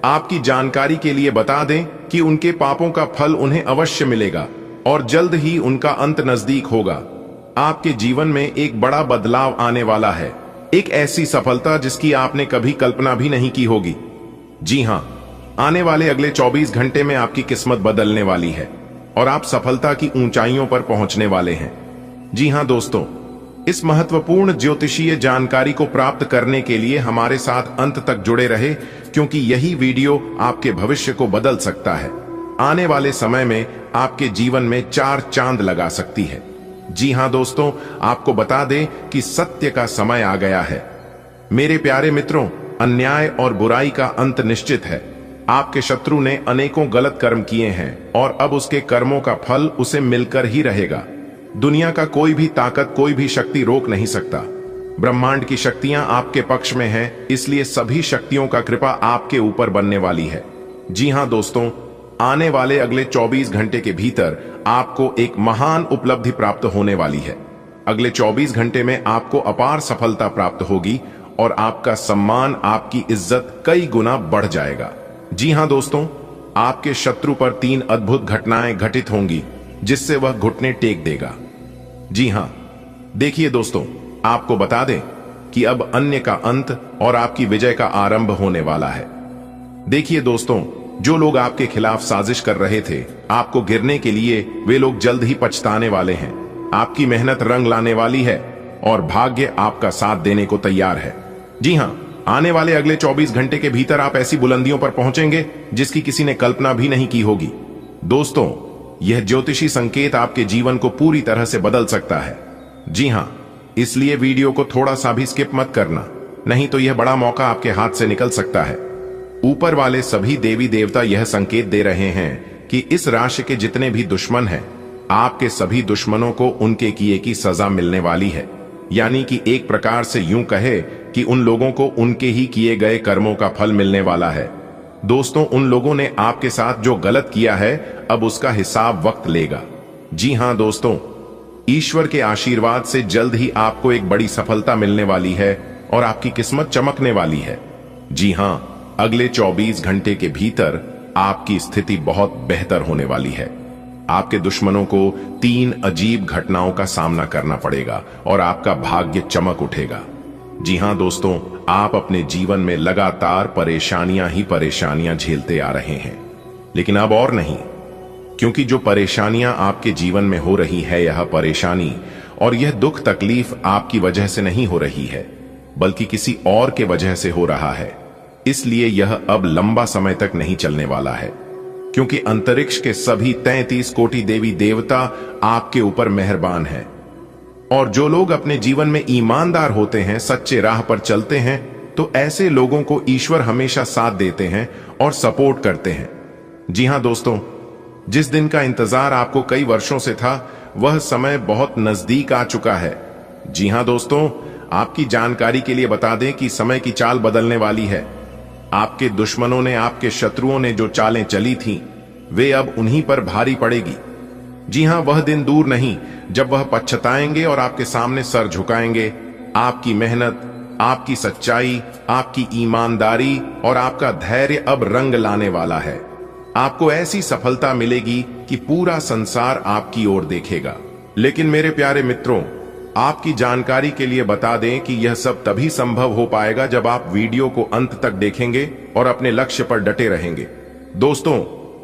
आपकी जानकारी के लिए बता दें कि उनके पापों का फल उन्हें अवश्य मिलेगा और जल्द ही उनका अंत नजदीक होगा। आपके जीवन में एक बड़ा बदलाव आने वाला है, एक ऐसी सफलता जिसकी आपने कभी कल्पना भी नहीं की होगी। जी हां, आने वाले अगले 24 घंटे में आपकी किस्मत बदलने वाली है और आप सफलता की ऊंचाइयों पर पहुंचने वाले हैं। जी हां दोस्तों, इस महत्वपूर्ण ज्योतिषीय जानकारी को प्राप्त करने के लिए हमारे साथ अंत तक जुड़े रहे, क्योंकि यही वीडियो आपके भविष्य को बदल सकता है। आने वाले समय में आपके जीवन में 4 चांद लगा सकती है। जी हां दोस्तों, आपको बता दें कि सत्य का समय आ गया है। मेरे प्यारे मित्रों, अन्याय और बुराई का अंत निश्चित है। आपके शत्रु ने अनेकों गलत कर्म किए हैं और अब उसके कर्मों का फल उसे मिलकर ही रहेगा। दुनिया का कोई भी ताकत, कोई भी शक्ति रोक नहीं सकता। ब्रह्मांड की शक्तियां आपके पक्ष में हैं, इसलिए सभी शक्तियों का कृपा आपके ऊपर बनने वाली है। जी हां दोस्तों, आने वाले अगले 24 घंटे के भीतर आपको एक महान उपलब्धि प्राप्त होने वाली है। अगले 24 घंटे में आपको अपार सफलता प्राप्त होगी और आपका सम्मान, आपकी इज्जत कई गुना बढ़ जाएगा। जी हां दोस्तों, आपके शत्रु पर 3 अद्भुत घटनाएं घटित होंगी जिससे वह घुटने टेक देगा। जी हां, देखिए दोस्तों, आपको बता दें कि अब अन्य का अंत और आपकी विजय का आरंभ होने वाला है। देखिए दोस्तों, जो लोग आपके खिलाफ साजिश कर रहे थे आपको गिरने के लिए, वे लोग जल्द ही पछताने वाले हैं। आपकी मेहनत रंग लाने वाली है और भाग्य आपका साथ देने को तैयार है। जी हां, आने वाले अगले 24 घंटे के भीतर आप ऐसी बुलंदियों पर पहुंचेंगे जिसकी किसी ने कल्पना भी नहीं की होगी। दोस्तों, यह ज्योतिषी संकेत आपके जीवन को पूरी तरह से बदल सकता है। जी हां, इसलिए वीडियो को थोड़ा सा भी स्किप मत करना, नहीं तो यह बड़ा मौका आपके हाथ से निकल सकता है। ऊपर वाले सभी देवी देवता यह संकेत दे रहे हैं कि इस राशि के जितने भी दुश्मन हैं, आपके सभी दुश्मनों को उनके किए की सजा मिलने वाली है। यानी कि एक प्रकार से यूं कहे कि उन लोगों को उनके ही किए गए कर्मों का फल मिलने वाला है। दोस्तों, उन लोगों ने आपके साथ जो गलत किया है अब उसका हिसाब वक्त लेगा। जी हां दोस्तों, ईश्वर के आशीर्वाद से जल्द ही आपको एक बड़ी सफलता मिलने वाली है और आपकी किस्मत चमकने वाली है। जी हां, अगले 24 घंटे के भीतर आपकी स्थिति बहुत बेहतर होने वाली है। आपके दुश्मनों को 3 अजीब घटनाओं का सामना करना पड़ेगा और आपका भाग्य चमक उठेगा। जी हां दोस्तों, आप अपने जीवन में लगातार परेशानियां ही परेशानियां झेलते आ रहे हैं, लेकिन अब और नहीं, क्योंकि जो परेशानियां आपके जीवन में हो रही है, यह परेशानी और यह दुख तकलीफ आपकी वजह से नहीं हो रही है, बल्कि किसी और के वजह से हो रहा है। इसलिए यह अब लंबा समय तक नहीं चलने वाला है, क्योंकि अंतरिक्ष के सभी 33 कोटि देवी देवता आपके ऊपर मेहरबान हैं। और जो लोग अपने जीवन में ईमानदार होते हैं, सच्चे राह पर चलते हैं, तो ऐसे लोगों को ईश्वर हमेशा साथ देते हैं और सपोर्ट करते हैं। जी हां दोस्तों, जिस दिन का इंतजार आपको कई वर्षों से था, वह समय बहुत नजदीक आ चुका है। जी हां दोस्तों, आपकी जानकारी के लिए बता दें कि समय की चाल बदलने वाली है। आपके दुश्मनों ने, आपके शत्रुओं ने जो चालें चली थीं, वे अब उन्हीं पर भारी पड़ेगी। जी हां, वह दिन दूर नहीं जब वह पछताएंगे और आपके सामने सर झुकाएंगे। आपकी मेहनत, आपकी सच्चाई, आपकी ईमानदारी और आपका धैर्य अब रंग लाने वाला है। आपको ऐसी सफलता मिलेगी कि पूरा संसार आपकी ओर देखेगा। लेकिन मेरे प्यारे मित्रों, आपकी जानकारी के लिए बता दें कि यह सब तभी संभव हो पाएगा जब आप वीडियो को अंत तक देखेंगे और अपने लक्ष्य पर डटे रहेंगे। दोस्तों,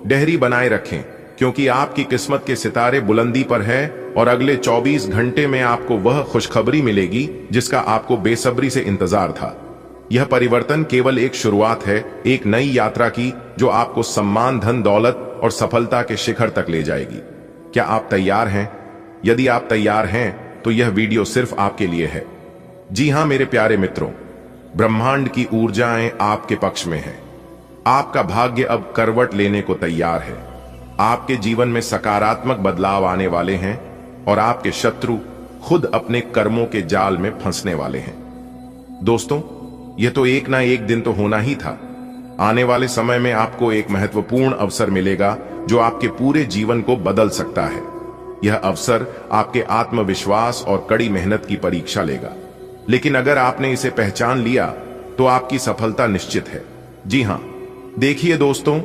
धैर्य बनाए रखें, क्योंकि आपकी किस्मत के सितारे बुलंदी पर है और अगले 24 घंटे में आपको वह खुशखबरी मिलेगी जिसका आपको बेसब्री से इंतजार था। यह परिवर्तन केवल एक शुरुआत है, एक नई यात्रा की, जो आपको सम्मान, धन दौलत और सफलता के शिखर तक ले जाएगी। क्या आप तैयार हैं? यदि आप तैयार हैं तो यह वीडियो सिर्फ आपके लिए है। जी हां मेरे प्यारे मित्रों, ब्रह्मांड की ऊर्जाएं आपके पक्ष में हैं। आपका भाग्य अब करवट लेने को तैयार है। आपके जीवन में सकारात्मक बदलाव आने वाले हैं और आपके शत्रु खुद अपने कर्मों के जाल में फंसने वाले हैं। दोस्तों, यह तो एक ना एक दिन तो होना ही था। आने वाले समय में आपको एक महत्वपूर्ण अवसर मिलेगा जो आपके पूरे जीवन को बदल सकता है। यह अवसर आपके आत्मविश्वास और कड़ी मेहनत की परीक्षा लेगा, लेकिन अगर आपने इसे पहचान लिया तो आपकी सफलता निश्चित है। जी हां, देखिए दोस्तों,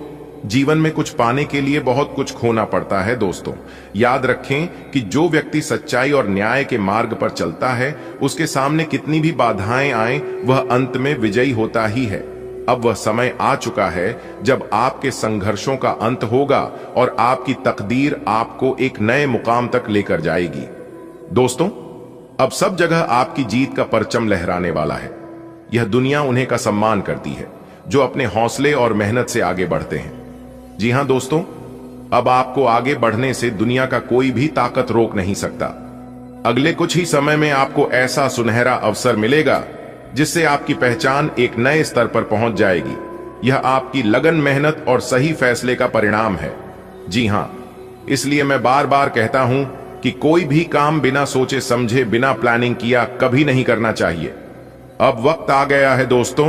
जीवन में कुछ पाने के लिए बहुत कुछ खोना पड़ता है। दोस्तों, याद रखें कि जो व्यक्ति सच्चाई और न्याय के मार्ग पर चलता है, उसके सामने कितनी भी बाधाएं आए, वह अंत में विजयी होता ही है। अब वह समय आ चुका है जब आपके संघर्षों का अंत होगा और आपकी तकदीर आपको एक नए मुकाम तक लेकर जाएगी। दोस्तों, अब सब जगह आपकी जीत का परचम लहराने वाला है। यह दुनिया उन्हें का सम्मान करती है जो अपने हौसले और मेहनत से आगे बढ़ते हैं। जी हां दोस्तों, अब आपको आगे बढ़ने से दुनिया का कोई भी ताकत रोक नहीं सकता। अगले कुछ ही समय में आपको ऐसा सुनहरा अवसर मिलेगा जिससे आपकी पहचान एक नए स्तर पर पहुंच जाएगी। यह आपकी लगन, मेहनत और सही फैसले का परिणाम है। जी हां, इसलिए मैं बार बार कहता हूं कि कोई भी काम बिना सोचे समझे, बिना प्लानिंग किया कभी नहीं करना चाहिए। अब वक्त आ गया है दोस्तों,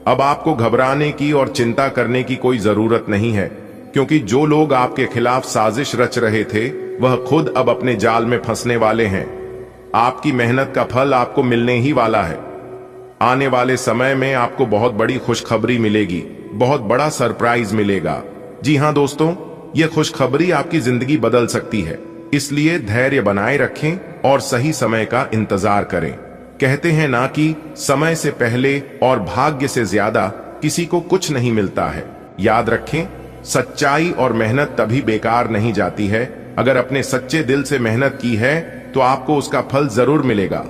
अब आपको घबराने की और चिंता करने की कोई जरूरत नहीं है, क्योंकि जो लोग आपके खिलाफ साजिश रच रहे थे, वह खुद अब अपने जाल में फंसने वाले हैं। आपकी मेहनत का फल आपको मिलने ही वाला है। आने वाले समय में आपको बहुत बड़ी खुशखबरी मिलेगी, बहुत बड़ा सरप्राइज मिलेगा। जी हां दोस्तों, यह खुशखबरी आपकी जिंदगी बदल सकती है। इसलिए धैर्य बनाए रखें और सही समय का इंतजार करें। कहते हैं ना कि समय से पहले और भाग्य से ज्यादा किसी को कुछ नहीं मिलता है। याद रखें, सच्चाई और मेहनत तभी बेकार नहीं जाती है। अगर अपने सच्चे दिल से मेहनत की है तो आपको उसका फल जरूर मिलेगा।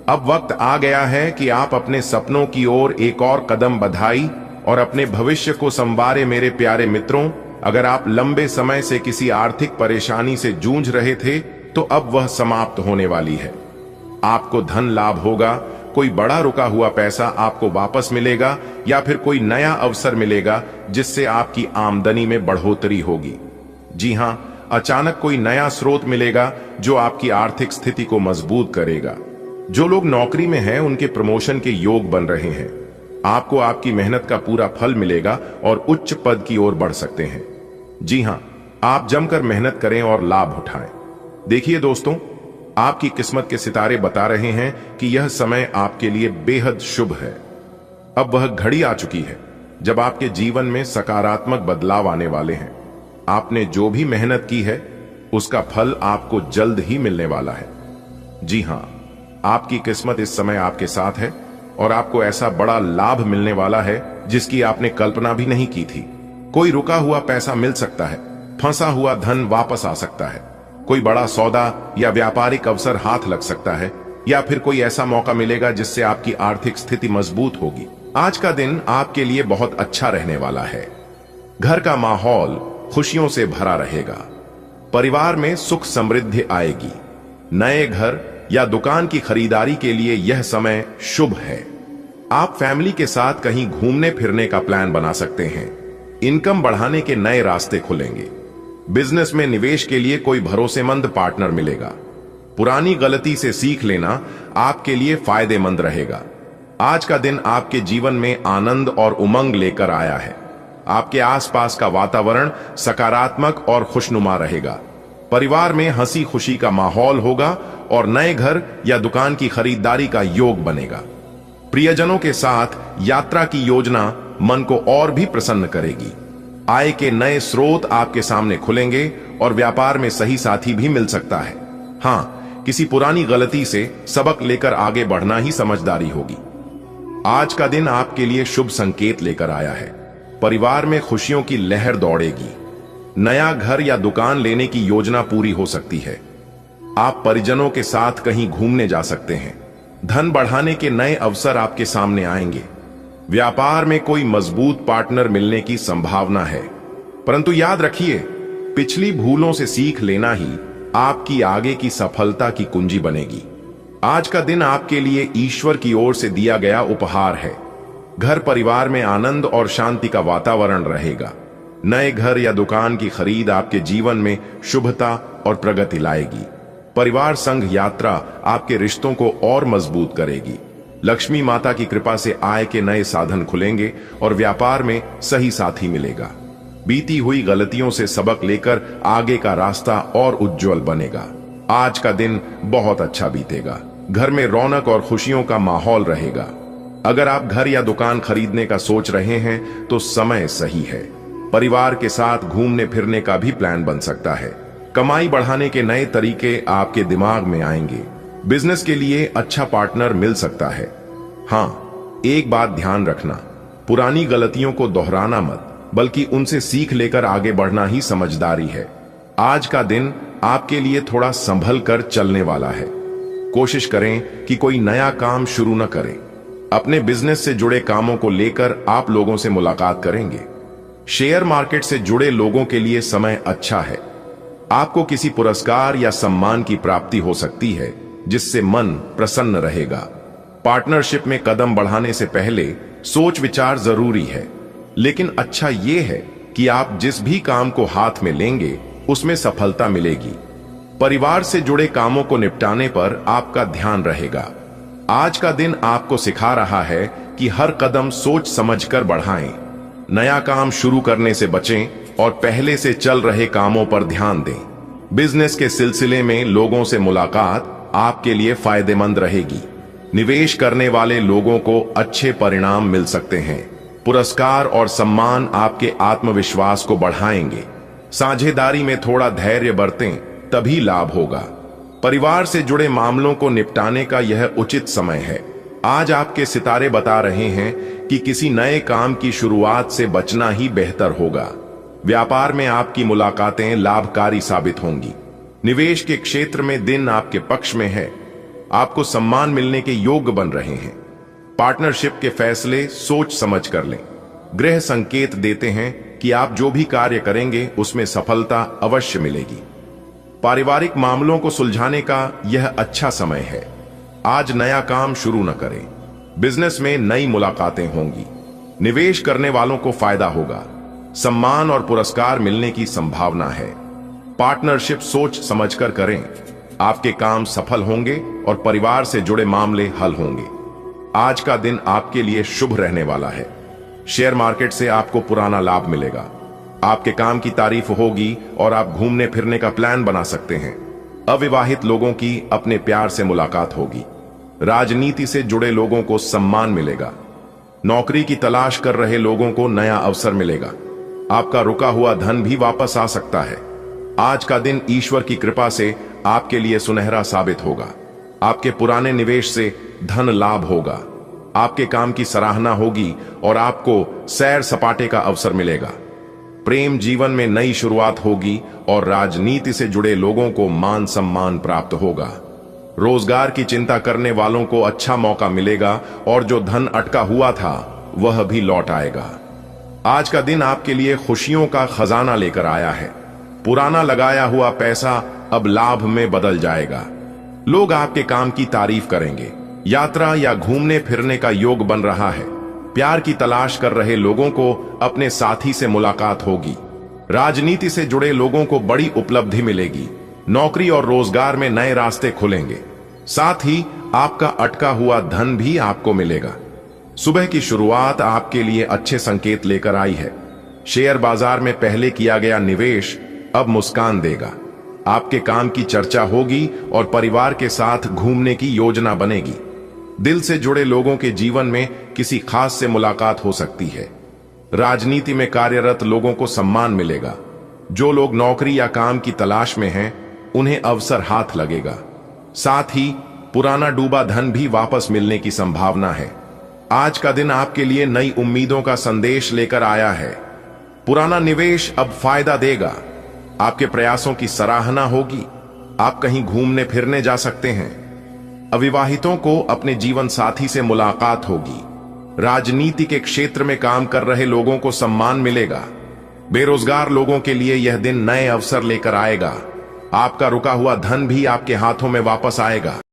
अब वक्त आ गया है कि आप अपने सपनों की ओर एक और कदम बढ़ाई और अपने भविष्य को संवारे। मेरे प्यारे मित्रों, अगर आप लंबे समय से किसी आर्थिक परेशानी से जूझ रहे थे, तो अब वह समाप्त होने वाली है। आपको धन लाभ होगा, कोई बड़ा रुका हुआ पैसा आपको वापस मिलेगा या फिर कोई नया अवसर मिलेगा जिससे आपकी आमदनी में बढ़ोतरी होगी। जी हां, अचानक कोई नया स्रोत मिलेगा जो आपकी आर्थिक स्थिति को मजबूत करेगा। जो लोग नौकरी में हैं, उनके प्रमोशन के योग बन रहे हैं। आपको आपकी मेहनत का पूरा फल मिलेगा और उच्च पद की ओर बढ़ सकते हैं। जी हां, आप जमकर मेहनत करें और लाभ उठाएं। देखिए दोस्तों, आपकी किस्मत के सितारे बता रहे हैं कि यह समय आपके लिए बेहद शुभ है। अब वह घड़ी आ चुकी है जब आपके जीवन में सकारात्मक बदलाव आने वाले हैं। आपने जो भी मेहनत की है उसका फल आपको जल्द ही मिलने वाला है। जी हां, आपकी किस्मत इस समय आपके साथ है और आपको ऐसा बड़ा लाभ मिलने वाला है जिसकी आपने कल्पना भी नहीं की थी। कोई रुका हुआ पैसा मिल सकता है, फंसा हुआ धन वापस आ सकता है, कोई बड़ा सौदा या व्यापारिक अवसर हाथ लग सकता है, या फिर कोई ऐसा मौका मिलेगा जिससे आपकी आर्थिक स्थिति मजबूत होगी। आज का दिन आपके लिए बहुत अच्छा रहने वाला है। घर का माहौल खुशियों से भरा रहेगा। परिवार में सुख समृद्धि आएगी। नए घर या दुकान की खरीदारी के लिए यह समय शुभ है। आप फैमिली के साथ कहीं घूमने फिरने का प्लान बना सकते हैं। इनकम बढ़ाने के नए रास्ते खुलेंगे। बिजनेस में निवेश के लिए कोई भरोसेमंद पार्टनर मिलेगा। पुरानी गलती से सीख लेना आपके लिए फायदेमंद रहेगा। आज का दिन आपके जीवन में आनंद और उमंग लेकर आया है। आपके आसपास का वातावरण सकारात्मक और खुशनुमा रहेगा। परिवार में हंसी खुशी का माहौल होगा और नए घर या दुकान की खरीदारी का योग बनेगा। प्रियजनों के साथ यात्रा की योजना मन को और भी प्रसन्न करेगी। आय के नए स्रोत आपके सामने खुलेंगे और व्यापार में सही साथी भी मिल सकता है। हां, किसी पुरानी गलती से सबक लेकर आगे बढ़ना ही समझदारी होगी। आज का दिन आपके लिए शुभ संकेत लेकर आया है। परिवार में खुशियों की लहर दौड़ेगी। नया घर या दुकान लेने की योजना पूरी हो सकती है। आप परिजनों के साथ कहीं घूमने जा सकते हैं। धन बढ़ाने के नए अवसर आपके सामने आएंगे। व्यापार में कोई मजबूत पार्टनर मिलने की संभावना है। परंतु याद रखिए, पिछली भूलों से सीख लेना ही आपकी आगे की सफलता की कुंजी बनेगी। आज का दिन आपके लिए ईश्वर की ओर से दिया गया उपहार है। घर परिवार में आनंद और शांति का वातावरण रहेगा। नए घर या दुकान की खरीद आपके जीवन में शुभता और प्रगति लाएगी। परिवार संग यात्रा आपके रिश्तों को और मजबूत करेगी। लक्ष्मी माता की कृपा से आय के नए साधन खुलेंगे और व्यापार में सही साथी मिलेगा। बीती हुई गलतियों से सबक लेकर आगे का रास्ता और उज्जवल बनेगा। आज का दिन बहुत अच्छा बीतेगा। घर में रौनक और खुशियों का माहौल रहेगा। अगर आप घर या दुकान खरीदने का सोच रहे हैं तो समय सही है। परिवार के साथ घूमने फिरने का भी प्लान बन सकता है। कमाई बढ़ाने के नए तरीके आपके दिमाग में आएंगे। बिजनेस के लिए अच्छा पार्टनर मिल सकता है। हां, एक बात ध्यान रखना, पुरानी गलतियों को दोहराना मत, बल्कि उनसे सीख लेकर आगे बढ़ना ही समझदारी है। आज का दिन आपके लिए थोड़ा संभल कर चलने वाला है। कोशिश करें कि कोई नया काम शुरू न करें। अपने बिजनेस से जुड़े कामों को लेकर आप लोगों से मुलाकात करेंगे। शेयर मार्केट से जुड़े लोगों के लिए समय अच्छा है। आपको किसी पुरस्कार या सम्मान की प्राप्ति हो सकती है जिससे मन प्रसन्न रहेगा। पार्टनरशिप में कदम बढ़ाने से पहले सोच विचार जरूरी है, लेकिन अच्छा यह है कि आप जिस भी काम को हाथ में लेंगे उसमें सफलता मिलेगी। परिवार से जुड़े कामों को निपटाने पर आपका ध्यान रहेगा। आज का दिन आपको सिखा रहा है कि हर कदम सोच समझकर बढ़ाएं। नया काम शुरू करने से बचें और पहले से चल रहे कामों पर ध्यान दें। बिजनेस के सिलसिले में लोगों से मुलाकात आपके लिए फायदेमंद रहेगी। निवेश करने वाले लोगों को अच्छे परिणाम मिल सकते हैं। पुरस्कार और सम्मान आपके आत्मविश्वास को बढ़ाएंगे। साझेदारी में थोड़ा धैर्य बरतें, तभी लाभ होगा। परिवार से जुड़े मामलों को निपटाने का यह उचित समय है। आज आपके सितारे बता रहे हैं कि किसी नए काम की शुरुआत से बचना ही बेहतर होगा। व्यापार में आपकी मुलाकातें लाभकारी साबित होंगी। निवेश के क्षेत्र में दिन आपके पक्ष में है। आपको सम्मान मिलने के योग्य बन रहे हैं। पार्टनरशिप के फैसले सोच समझ कर लें। ग्रह संकेत देते हैं कि आप जो भी कार्य करेंगे उसमें सफलता अवश्य मिलेगी। पारिवारिक मामलों को सुलझाने का यह अच्छा समय है। आज नया काम शुरू न करें। बिजनेस में नई मुलाकातें होंगी। निवेश करने वालों को फायदा होगा। सम्मान और पुरस्कार मिलने की संभावना है। पार्टनरशिप सोच समझकर करें। आपके काम सफल होंगे और परिवार से जुड़े मामले हल होंगे। आज का दिन आपके लिए शुभ रहने वाला है। शेयर मार्केट से आपको पुराना लाभ मिलेगा। आपके काम की तारीफ होगी और आप घूमने फिरने का प्लान बना सकते हैं। अविवाहित लोगों की अपने प्यार से मुलाकात होगी। राजनीति से जुड़े लोगों को सम्मान मिलेगा। नौकरी की तलाश कर रहे लोगों को नया अवसर मिलेगा। आपका रुका हुआ धन भी वापस आ सकता है। आज का दिन ईश्वर की कृपा से आपके लिए सुनहरा साबित होगा। आपके पुराने निवेश से धन लाभ होगा। आपके काम की सराहना होगी और आपको सैर सपाटे का अवसर मिलेगा। प्रेम जीवन में नई शुरुआत होगी और राजनीति से जुड़े लोगों को मान सम्मान प्राप्त होगा। रोजगार की चिंता करने वालों को अच्छा मौका मिलेगा और जो धन अटका हुआ था वह भी लौट आएगा। आज का दिन आपके लिए खुशियों का खजाना लेकर आया है। पुराना लगाया हुआ पैसा अब लाभ में बदल जाएगा। लोग आपके काम की तारीफ करेंगे। यात्रा या घूमने फिरने का योग बन रहा है। प्यार की तलाश कर रहे लोगों को अपने साथी से मुलाकात होगी। राजनीति से जुड़े लोगों को बड़ी उपलब्धि मिलेगी। नौकरी और रोजगार में नए रास्ते खुलेंगे। साथ ही आपका अटका हुआ धन भी आपको मिलेगा। सुबह की शुरुआत आपके लिए अच्छे संकेत लेकर आई है। शेयर बाजार में पहले किया गया निवेश अब मुस्कान देगा। आपके काम की चर्चा होगी और परिवार के साथ घूमने की योजना बनेगी। दिल से जुड़े लोगों के जीवन में किसी खास से मुलाकात हो सकती है। राजनीति में कार्यरत लोगों को सम्मान मिलेगा। जो लोग नौकरी या काम की तलाश में हैं, उन्हें अवसर हाथ लगेगा। साथ ही पुराना डूबा धन भी वापस मिलने की संभावना है। आज का दिन आपके लिए नई उम्मीदों का संदेश लेकर आया है। पुराना निवेश अब फायदा देगा। आपके प्रयासों की सराहना होगी। आप कहीं घूमने फिरने जा सकते हैं। अविवाहितों को अपने जीवन साथी से मुलाकात होगी। राजनीति के क्षेत्र में काम कर रहे लोगों को सम्मान मिलेगा। बेरोजगार लोगों के लिए यह दिन नए अवसर लेकर आएगा। आपका रुका हुआ धन भी आपके हाथों में वापस आएगा।